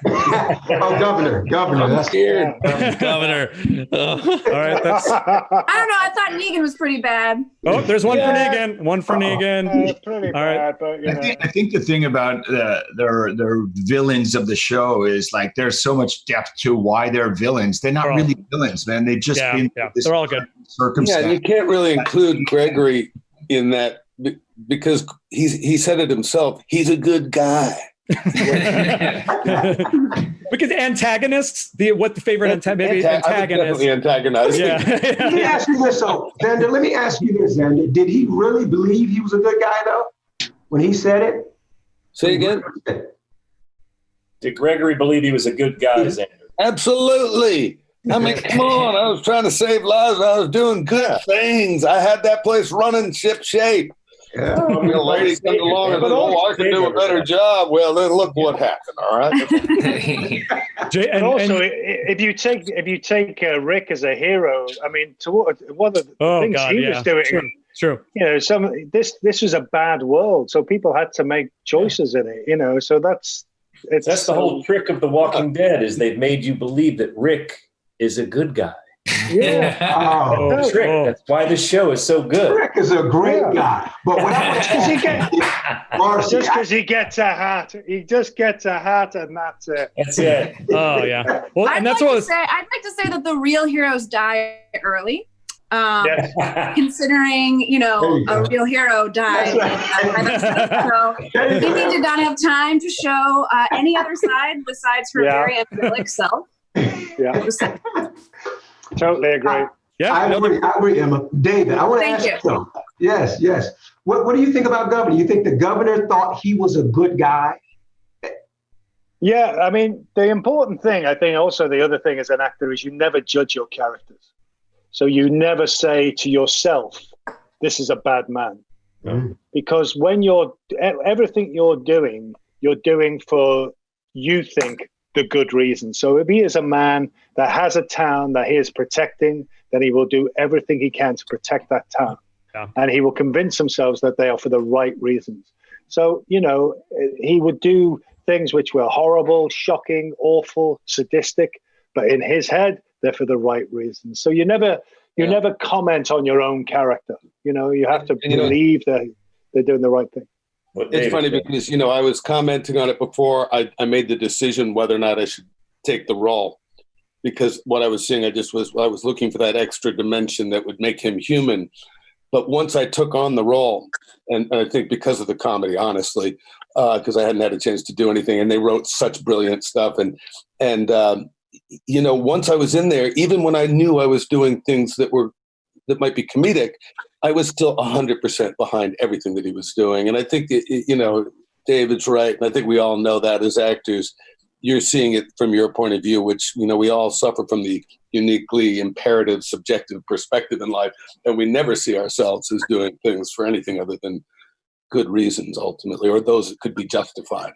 Governor. That's scared. Governor. All right, that's. I don't know. I thought Negan was pretty bad. Oh, there's one for Negan. One for Negan. Pretty bad, but I think the thing about their villains of the show is, like, there's so much depth to why they're villains. They're not really villains, man. They just they're all good. Yeah, and you can't really include Gregory in that. Because he said it himself, he's a good guy. Because antagonists, what the favorite antagonist? Definitely antagonize. Yeah. Let me ask you this, Xander. Did he really believe he was a good guy, though, when he said it? Say again? Did Gregory believe he was a good guy, Xander? Absolutely. I mean, come on. I was trying to save lives. I was doing good things. I had that place running ship shape. Yeah. A lady comes along and says, I can do a better job. Well, then look what happened. All right. If you take Rick as a hero, I mean, one of the things he was doing. True. This was a bad world, so people had to make choices in it. So that's the whole trick of The Walking Dead, is they've made you believe that Rick is a good guy. Yeah. That's why this show is so good. Rick is a great guy. But just because he gets a hat. He just gets a hat, and that's it. That's it. Oh, yeah. Well, I'd like to say that the real heroes die early. Considering, a real hero died. So Amy did not have time to show any other side besides her very angelic self. Yeah. Totally agree. I agree, Emma. David, I want to ask you something. Yes. What do you think about Governor? You think the Governor thought he was a good guy? Yeah, I mean, the important thing, I think also the other thing as an actor is you never judge your characters. So you never say to yourself, this is a bad man. Mm. Because when everything you're doing for, you think, the good reason. So if he is a man that has a town that he is protecting, then he will do everything he can to protect that town. Yeah. And he will convince himself that they are for the right reasons. So, he would do things which were horrible, shocking, awful, sadistic, but in his head, they're for the right reasons. So you never comment on your own character. You have to believe that they're doing the right thing. It's funny because, I was commenting on it before I made the decision whether or not I should take the role, because what I was seeing, I was looking for that extra dimension that would make him human. But once I took on the role, and I think because of the comedy, honestly, because I hadn't had a chance to do anything, and they wrote such brilliant stuff. And once I was in there, even when I knew I was doing things that might be comedic, I was still 100% behind everything that he was doing. And I think, David's right. And I think we all know that as actors, you're seeing it from your point of view, which, we all suffer from the uniquely imperative, subjective perspective in life. And we never see ourselves as doing things for anything other than good reasons, ultimately, or those that could be justified.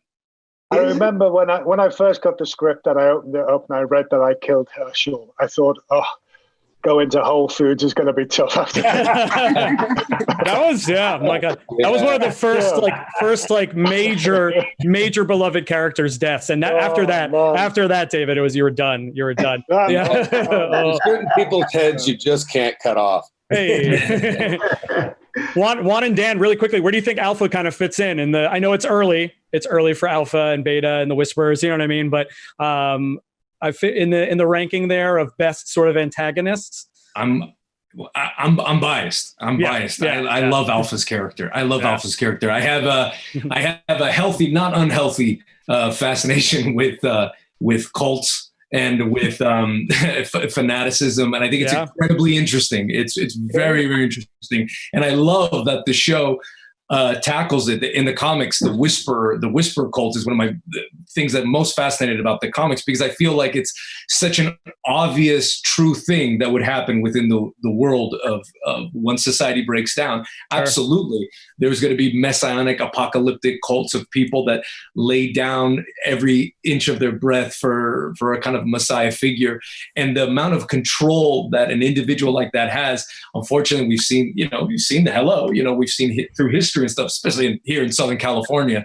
I remember when I first got the script and I opened it up and I read that I killed Herschel, I thought, go into Whole Foods is going to be tough after that. My God. That was one of the first major beloved characters' deaths. And after that, David, it was, you were done. There's certain people's heads you just can't cut off. Hey. Juan and Dan, really quickly, where do you think Alpha kind of fits in? I know it's early for Alpha and Beta and the Whisperers, you know what I mean? But I fit in the ranking there of best sort of antagonists. I'm biased. Biased. I love Alpha's character. Alpha's character. I have a healthy, not unhealthy, fascination with cults and with fanaticism, and I think it's incredibly interesting. It's very, very interesting, and I love that the show tackles it in the comics. The Whisper cult is one of my things that I'm most fascinated about the comics, because I feel like it's such an obvious, true thing that would happen within the world of when society breaks down. Sure. Absolutely. There's going to be messianic, apocalyptic cults of people that lay down every inch of their breath for a kind of messiah figure. And the amount of control that an individual like that has, unfortunately, we've seen the hello, we've seen through history and stuff, especially here in Southern California.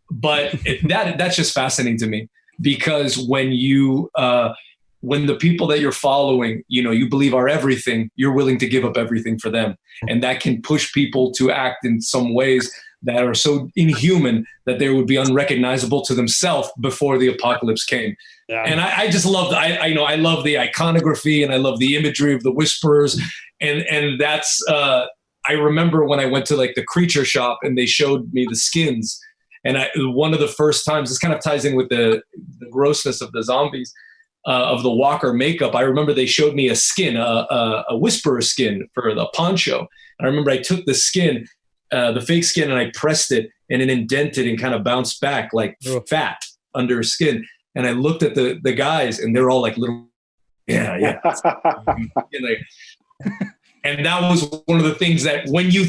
But that's just fascinating to me, because when the people that you're following, you believe are everything, you're willing to give up everything for them. And that can push people to act in some ways that are so inhuman that they would be unrecognizable to themselves before the apocalypse came. Yeah. And I just love, I love the iconography, and I love the imagery of the Whisperers. And that's, I remember when I went to the creature shop and they showed me the skins. And one of the first times, this kind of ties in with the grossness of the zombies, of the Walker makeup. I remember they showed me a skin, a Whisperer skin for the poncho. And I remember I took the skin, the fake skin, and I pressed it, and it indented and kind of bounced back like fat under skin. And I looked at the guys, and they're all like little, yeah. And that was one of the things that when you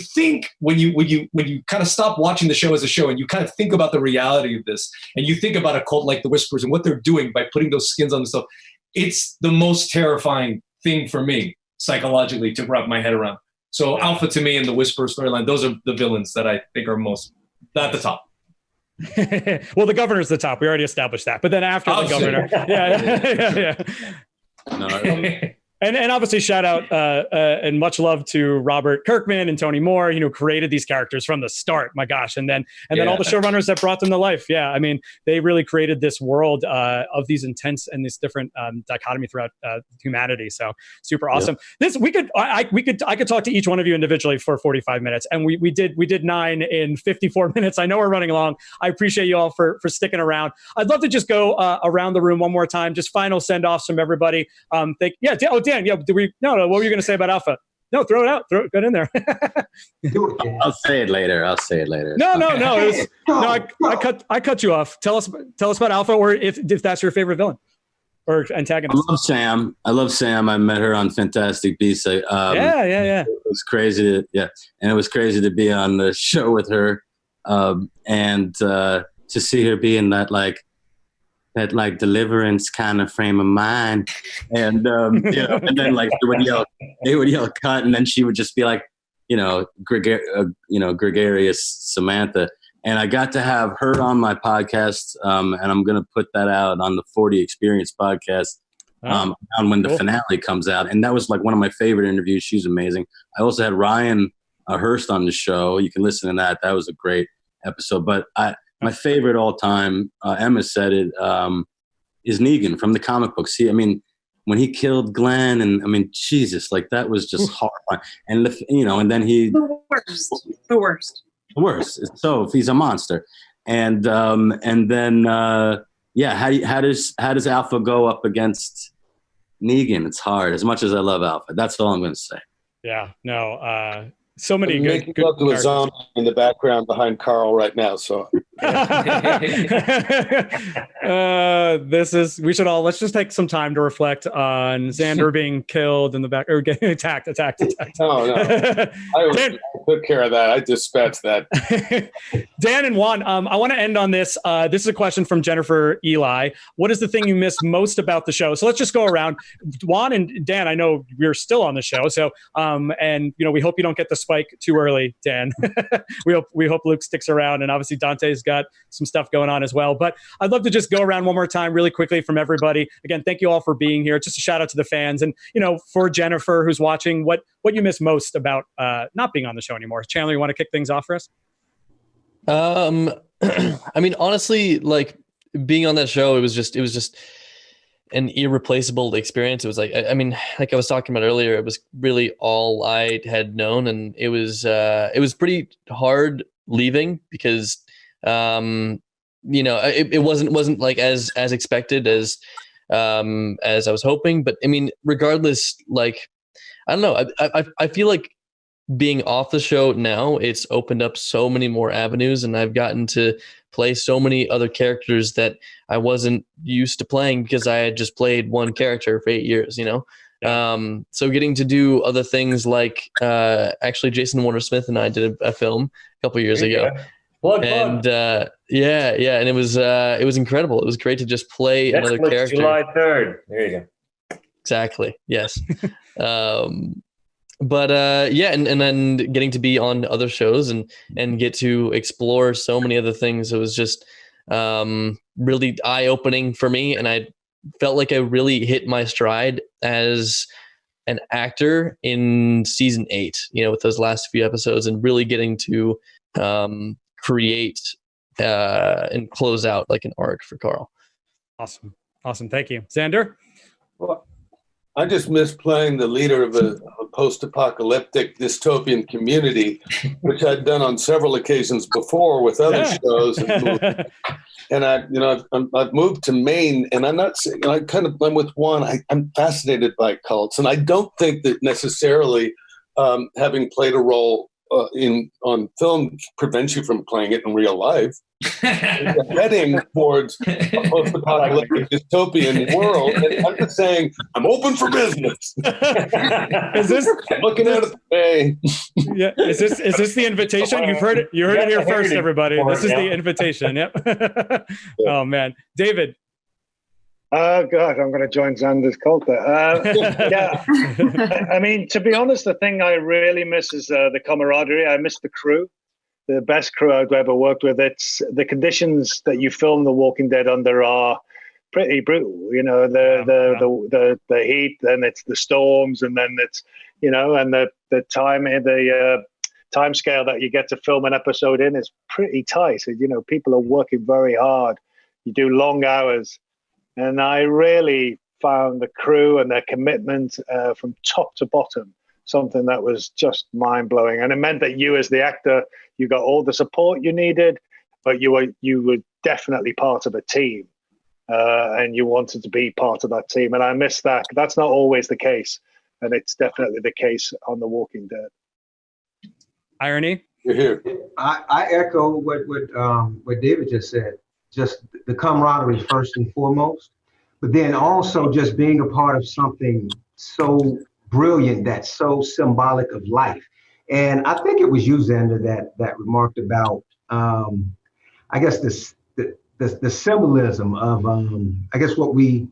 kind of stop watching the show as a show, and you kind of think about the reality of this, and you think about a cult like the Whisperers and what they're doing by putting those skins on themselves, it's the most terrifying thing for me psychologically to wrap my head around. So Alpha to me and the Whisperer storyline, those are the villains that I think are most at the top. Well, the governor's the top. We already established that. But then after the governor, yeah. And obviously shout out and much love to Robert Kirkman and Tony Moore, who created these characters from the start. My gosh. And then all the showrunners that brought them to life. Yeah. I mean, they really created this world of these intense and this different dichotomy throughout humanity. So super awesome. Yep. I could talk to each one of you individually for 45 minutes. And we did 9 in 54 minutes. I know we're running long. I appreciate you all for sticking around. I'd love to just go around the room one more time. Just final send-offs from everybody. Dan, what were you going to say about Alpha? No, throw it out. Get in there. I'll say it later. No. I cut you off. Tell us about Alpha, or if that's your favorite villain or antagonist. I love Sam. I met her on Fantastic Beasts. It was crazy. And it was crazy to be on the show with her, and to see her be in that deliverance kind of frame of mind, and and then they would yell cut, and then she would just be gregarious Samantha. And I got to have her on my podcast, and I'm gonna put that out on the 40 Experience podcast. around when the finale comes out. And that was like one of my favorite interviews. She's amazing. I also had Ryan Hurst on the show. You can listen to that. That was a great episode. But my favorite all time, Emma said it, is Negan from the comic books. See, I mean, when he killed Glenn, and I mean, Jesus, like that was just horrifying. And and then the worst. So if he's a monster, and then how does Alpha go up against Negan? It's hard. As much as I love Alpha, that's all I'm going to say. Yeah, no. So many good love to a zombie in the background behind Carl right now. So let's just take some time to reflect on Xander being killed in the back or getting attacked. No. I took care of that. I dispatched that. Dan and Juan, I want to end on this. This is a question from Jennifer Eli. What is the thing you miss most about the show? So let's just go around. Juan and Dan, I know you're still on the show. So, and we hope you don't get the spike too early, Dan. we hope Luke sticks around, and obviously Dante's got some stuff going on as well. But I'd love to just go around one more time really quickly from everybody. Again, thank you all for being here. Just a shout out to the fans, and for Jennifer who's watching, what you miss most about not being on the show anymore. Chandler, you want to kick things off for us? I mean, honestly, like being on that show, it was just an irreplaceable experience. It was like, I mean, like I was talking about earlier, it was really all I had known, and it was pretty hard leaving because, it wasn't like as expected as I was hoping. But I mean, regardless, like, I don't know, I feel like being off the show now, it's opened up so many more avenues, and I've gotten to play so many other characters that I wasn't used to playing because I had just played one character for 8 years, So getting to do other things like actually Jayson Warner Smith and I did a film a couple years ago. And and it was incredible. It was great to just play another character. July 3rd. There you go. Exactly. Yes. But and then getting to be on other shows and get to explore so many other things. It was just really eye-opening for me, and I felt like I really hit my stride as an actor in season 8, with those last few episodes, and really getting to create and close out like an arc for Carl. Awesome. Thank you. Xander? Well, I just miss playing the leader of a post-apocalyptic dystopian community, which I'd done on several occasions before with other shows. And I've moved to Maine, and I'm not saying I'm with Juan. I'm fascinated by cults, and I don't think that necessarily having played a role on film prevents you from playing it in real life. Heading towards a post-apocalyptic dystopian world, and I'm just saying I'm open for business. Is this looking at it today? Yeah, is this the invitation? You heard it here first, everybody. This is the invitation. Yep. Oh man, David. Oh God, I'm going to join Xander's cult there. I mean, to be honest, the thing I really miss is the camaraderie. I miss the crew. The best crew I've ever worked with. It's the conditions that you film The Walking Dead under are pretty brutal. The heat, then it's the storms, and then it's and the time scale that you get to film an episode in is pretty tight. So, people are working very hard. You do long hours, and I really found the crew and their commitment from top to bottom something that was just mind-blowing. And it meant that you as the actor, you got all the support you needed, but you were definitely part of a team, and you wanted to be part of that team. And I miss that. That's not always the case, and it's definitely the case on The Walking Dead. IronE? You're here. I echo what David just said. Just the camaraderie first and foremost, but then also just being a part of something so brilliant that's so symbolic of life. And I think it was you, Xander, that remarked about I guess the symbolism of I guess what we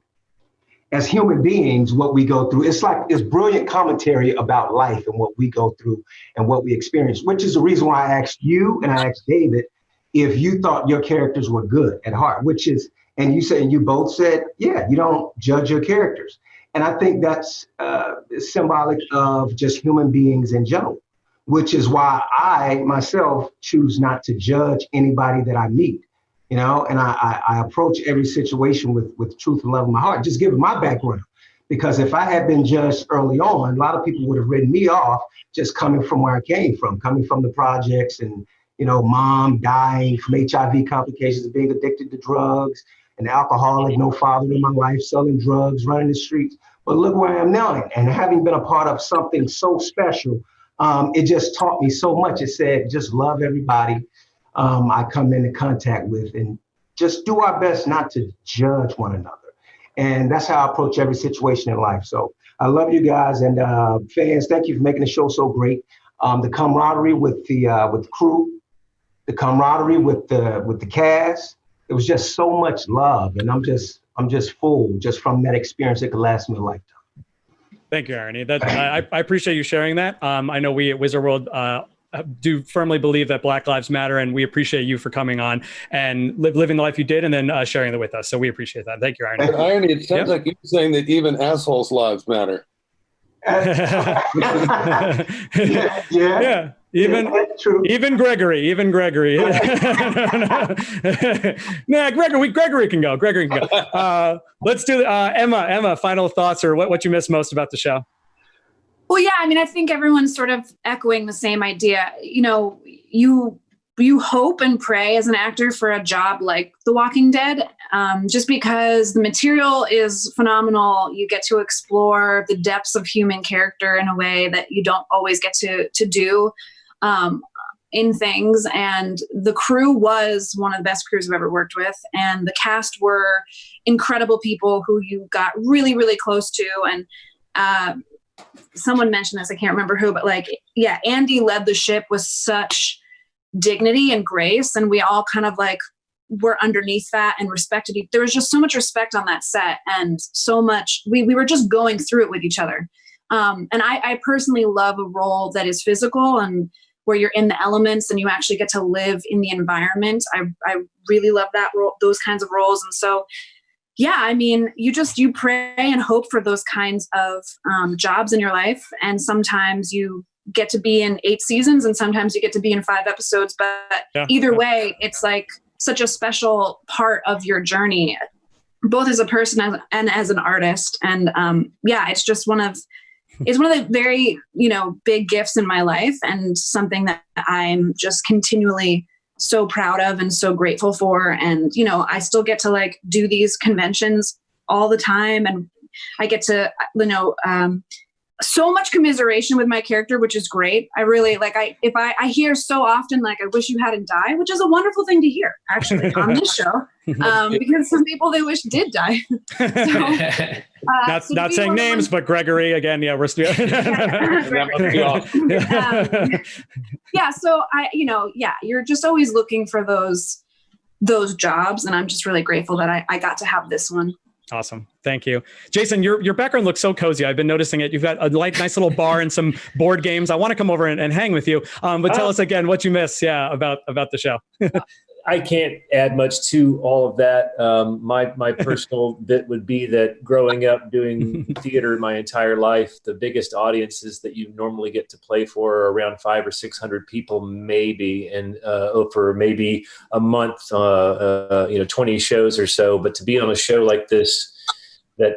as human beings, what we go through. It's brilliant commentary about life and what we go through and what we experience, which is the reason why I asked you and I asked David if you thought your characters were good at heart, which is And you both said, yeah, you don't judge your characters. And I think that's symbolic of just human beings in general, which is why I myself choose not to judge anybody that I meet, and I approach every situation with truth and love in my heart, just given my background. Because if I had been judged early on, a lot of people would have written me off just coming from where I came from, coming from the projects and, mom dying from HIV complications, being addicted to drugs, an alcoholic, no father in my life, selling drugs, running the streets. But look where I am now. And having been a part of something so special, it just taught me so much. It said, just love everybody I come into contact with and just do our best not to judge one another. And that's how I approach every situation in life. So I love you guys, and fans, thank you for making the show so great. The camaraderie with the crew, the camaraderie with the cast, it was just so much love, and I'm just full just from that experience that could last me a lifetime. Thank you, IronE. I appreciate you sharing that. I know we at Wizard World do firmly believe that Black Lives Matter, and we appreciate you for coming on and living the life you did, and then sharing it with us. So we appreciate that. Thank you, IronE. IronE, it sounds like you're saying that even assholes' lives matter. Yeah. Even Gregory. Nah, Gregory can go. Let's do Emma, final thoughts or what you missed most about the show. Well, yeah, I mean, I think everyone's sort of echoing the same idea. You hope and pray as an actor for a job like The Walking Dead, just because the material is phenomenal. You get to explore the depths of human character in a way that you don't always get to do in things. And the crew was one of the best crews I've ever worked with. And the cast were incredible people who you got really, really close to. And someone mentioned this, I can't remember who, but Andy led the ship with such dignity and grace, and we all kind of were underneath that and respected there was just so much respect on that set, and so much we were just going through it with each other. And I personally love a role that is physical and where you're in the elements and you actually get to live in the environment. I really love that role, those kinds of roles. And so yeah, I mean, you pray and hope for those kinds of jobs in your life. And sometimes you get to be in 8 seasons and sometimes you get to be in 5 episodes. But either way, it's such a special part of your journey, both as a person and as an artist. And it's just one of the very, big gifts in my life, and something that I'm just continually so proud of and so grateful for. And, I still get to do these conventions all the time, and I get to, so much commiseration with my character, which is great. I really I hear so often, I wish you hadn't died, which is a wonderful thing to hear actually on this show. Because some people they wish did die. Not saying names, but Gregory again. Yeah, we're still. So you're just always looking for those jobs, and I'm just really grateful that I got to have this one. Awesome. Thank you. Jayson, your background looks so cozy. I've been noticing it. You've got a nice little bar and some board games. I want to come over and hang with you. But tell us again what you miss. Yeah, about the show. I can't add much to all of that. My personal bit would be that growing up doing theater my entire life, the biggest audiences that you normally get to play for are around 500 or 600 people, maybe, and for maybe a month, 20 shows or so. But to be on a show like this that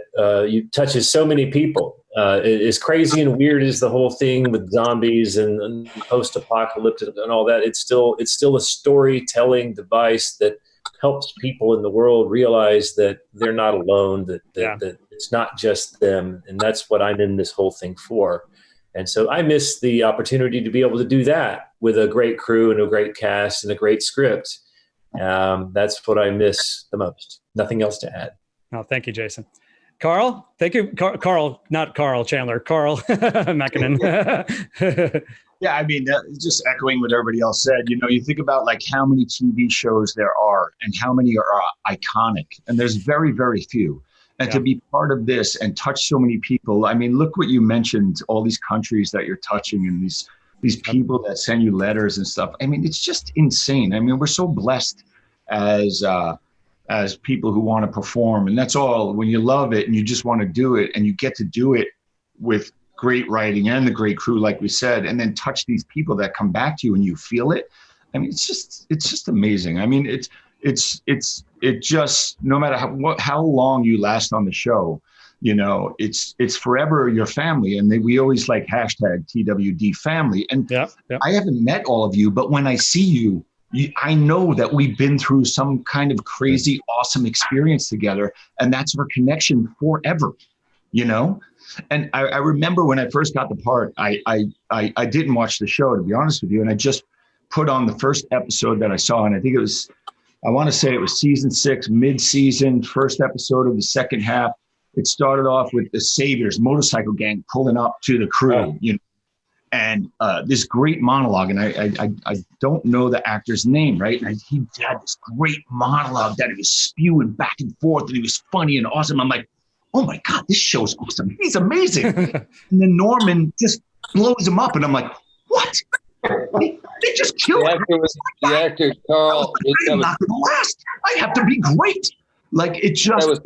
touches so many people, as crazy and weird as the whole thing with zombies and post-apocalyptic and all that, it's still a storytelling device that helps people in the world realize that they're not alone, that it's not just them. And that's what I'm in this whole thing for. And so I miss the opportunity to be able to do that with a great crew and a great cast and a great script. That's what I miss the most. Nothing else to add. Oh, thank you, Jayson. Karl, thank you. Karl, not Karl Chandler, Karl Makinen. Yeah, I mean, just echoing what everybody else said, you think about how many TV shows there are and how many are iconic, and there's very, very few. And to be part of this and touch so many people, I mean, look what you mentioned, all these countries that you're touching and these people that send you letters and stuff. I mean, it's just insane. I mean, we're so blessed as as people who want to perform. And that's all. When you love it and you just want to do it, and you get to do it with great writing and the great crew, like we said, and then touch these people that come back to you and you feel it. I mean, it's just amazing. I mean, it just, no matter how long you last on the show, you know, it's forever your family. And we always like hashtag TWD family. And I haven't met all of you, but when I see you, I know that we've been through some kind of crazy, awesome experience together. And that's our connection forever, you know? And I remember when I first got the part, I didn't watch the show, to be honest with you. And I just put on the first episode that I saw. And I think I want to say it was season 6, mid-season, first episode of the second half. It started off with the Saviors motorcycle gang pulling up to the crew, you know, and this great monologue. And I don't know the actor's name, right? And he had this great monologue that he was spewing back and forth, and he was funny and awesome. I'm like, oh my God, this show's awesome. He's amazing. And then Norman just blows him up, and I'm like, what? They just killed him. The actor Carl. I'm not going to last. I have to be great. Like, it just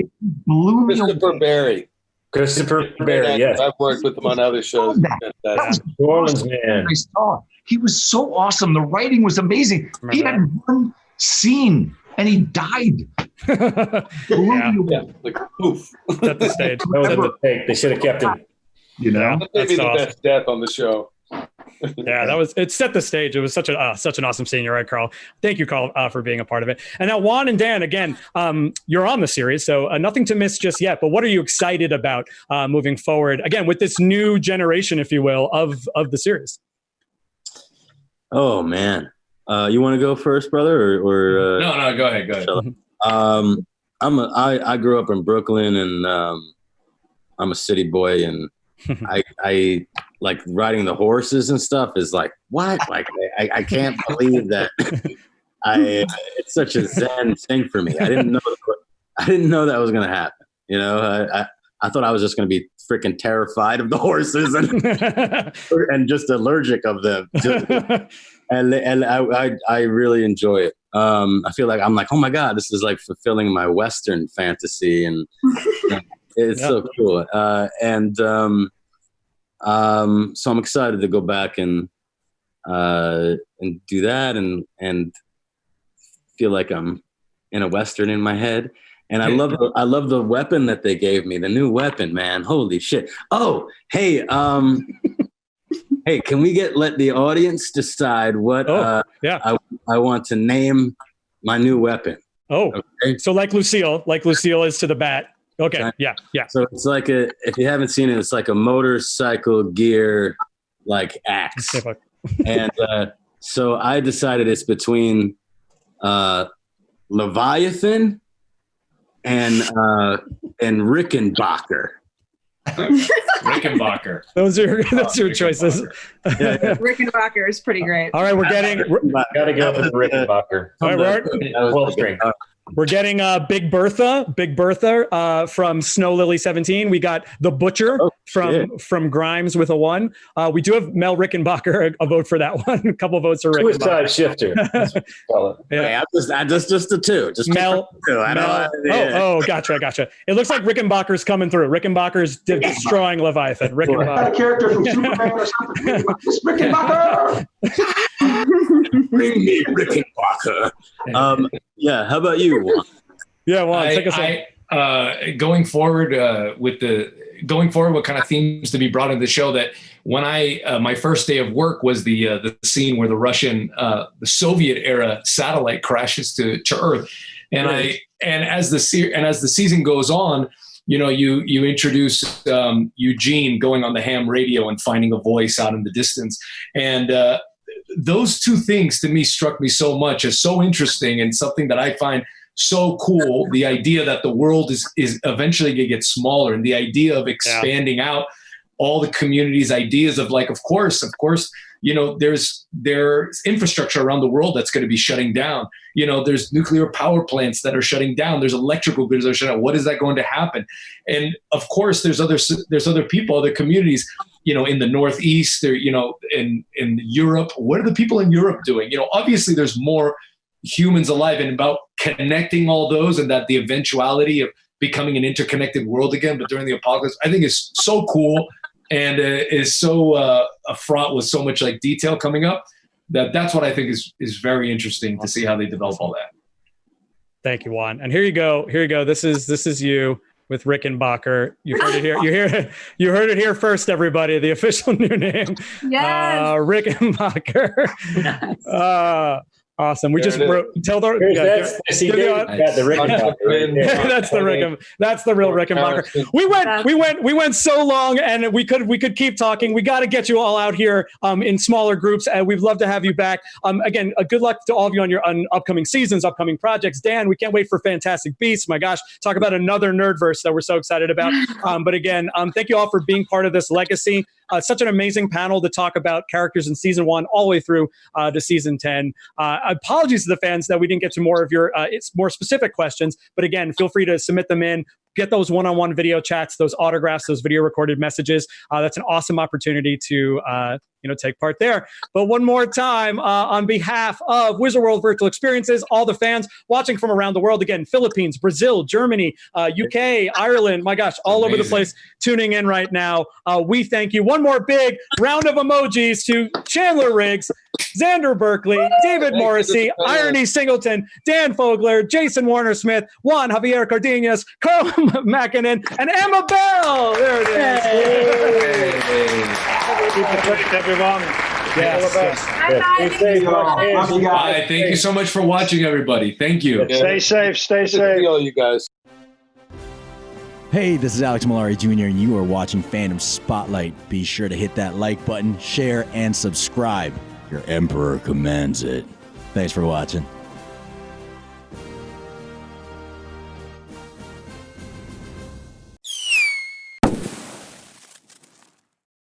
blew me away. Christopher Berry, yes. I've worked with him on other shows. That was New Orleans man. I saw. He was so awesome. The writing was amazing. He had one scene and he died. Like, oof. Set the stage. That was a mistake. They should have kept him. You know, that may be the best death on the show. Yeah, it set the stage. It was such an awesome scene. You're right, Carl. Thank you, Carl, for being a part of it. And now Juan and Dan, again, you're on the series, so nothing to miss just yet. But what are you excited about moving forward, again, with this new generation, if you will, of the series? Oh man, you want to go first, brother, or No, go ahead. I grew up in Brooklyn, and I'm a city boy, and I like riding the horses and stuff is like, what? Like, I can't believe that. It's such a zen thing for me. I didn't know that was going to happen. You know, I thought I was just going to be freaking terrified of the horses and just allergic of them. And I really enjoy it. I feel like I'm like, oh my God, this is like fulfilling my Western fantasy, and it's so cool. So I'm excited to go back and do that and feel like I'm in a Western in my head. And I love the weapon that they gave me, the new weapon, man. Holy shit. Oh, hey, hey, can we let the audience decide what I want to name my new weapon? Oh, okay. So like Lucille is to the bat. Okay. Yeah. So it's like if you haven't seen it, it's like a motorcycle gear, like axe. And so I decided it's between Leviathan and Rickenbacker. Rickenbacker. Those are choices. Yeah. Rickenbacker is pretty great. All right, gotta go with Rickenbacker. All right, we're getting Big Bertha from Snow Lily 17. We got the Butcher from Grimes with a 1. We do have Mel Rickenbacker, a vote for that one. A couple votes for Rickenbacker. Suicide Shifter. Yeah, just the 2. Just Mel. Gotcha. It looks like Rickenbacker's coming through. Rickenbacker's destroying Leviathan. Rickenbacker. A character from Superman or something. It's Rickenbacker. Bring me Rickenbacker. Yeah, how about you, Juan? Yeah, Juan, take us in. Going forward, what kind of themes to be brought into the show? That when my first day of work was the scene where the Russian, the Soviet era satellite crashes to Earth, and as the season goes on, you know, you introduce Eugene going on the ham radio and finding a voice out in the distance, and those two things to me struck me so much as so interesting and something that I find so cool. The idea that the world is eventually going to get smaller, and the idea of expanding out all the community's ideas of like, of course, you know, there's infrastructure around the world that's going to be shutting down. You know, there's nuclear power plants that are shutting down. There's electrical grids that are shutting down. What is that going to happen? And of course, there's other people, other communities, you know, in the Northeast, or, you know, in Europe. What are the people in Europe doing? You know, obviously there's more humans alive and about connecting all those, and that the eventuality of becoming an interconnected world again, but during the apocalypse, I think is so cool and is so fraught with so much like detail coming up. That's what I think is very interesting to see how they develop all that. Thank you, Juan. And here you go. This is you with Rickenbacker. You heard it here. You heard it here first, everybody. The official new name. Yes. Rickenbacker. Nice. Awesome. We just tell the that's the real Rickenbacker. We went so long, and we could keep talking. We got to get you all out here in smaller groups, and we'd love to have you back. Again, good luck to all of you on your upcoming seasons, upcoming projects. Dan, we can't wait for Fantastic Beasts. My gosh, talk about another nerdverse that we're so excited about. But again, thank you all for being part of this legacy. Such an amazing panel to talk about characters in season 1 all the way through to season 10. Apologies to the fans that we didn't get to more of your more specific questions, but again, feel free to submit them in. Get those one-on-one video chats, those autographs, those video recorded messages. That's an awesome opportunity to take part there. But one more time, on behalf of Wizard World Virtual Experiences, all the fans watching from around the world, again, Philippines, Brazil, Germany, UK, Ireland, my gosh, all over the place tuning in right now. We thank you. One more big round of emojis to Chandler Riggs, Xander Berkeley, David Morrissey, IronE Singleton, Dan Fogler, Jayson Warner Smith, Juan Javier Cardenas, Karl Makinen, and Emma Bell. There it is. Keep it great, everyone. Yes. Bye. Thank you so much for watching, everybody. Thank you. Stay safe. Stay safe. All you guys. Hey, this is Alex Malari Jr., and you are watching Fandom Spotlight. Be sure to hit that like button, share, and subscribe. Your Emperor commands it. Thanks for watching.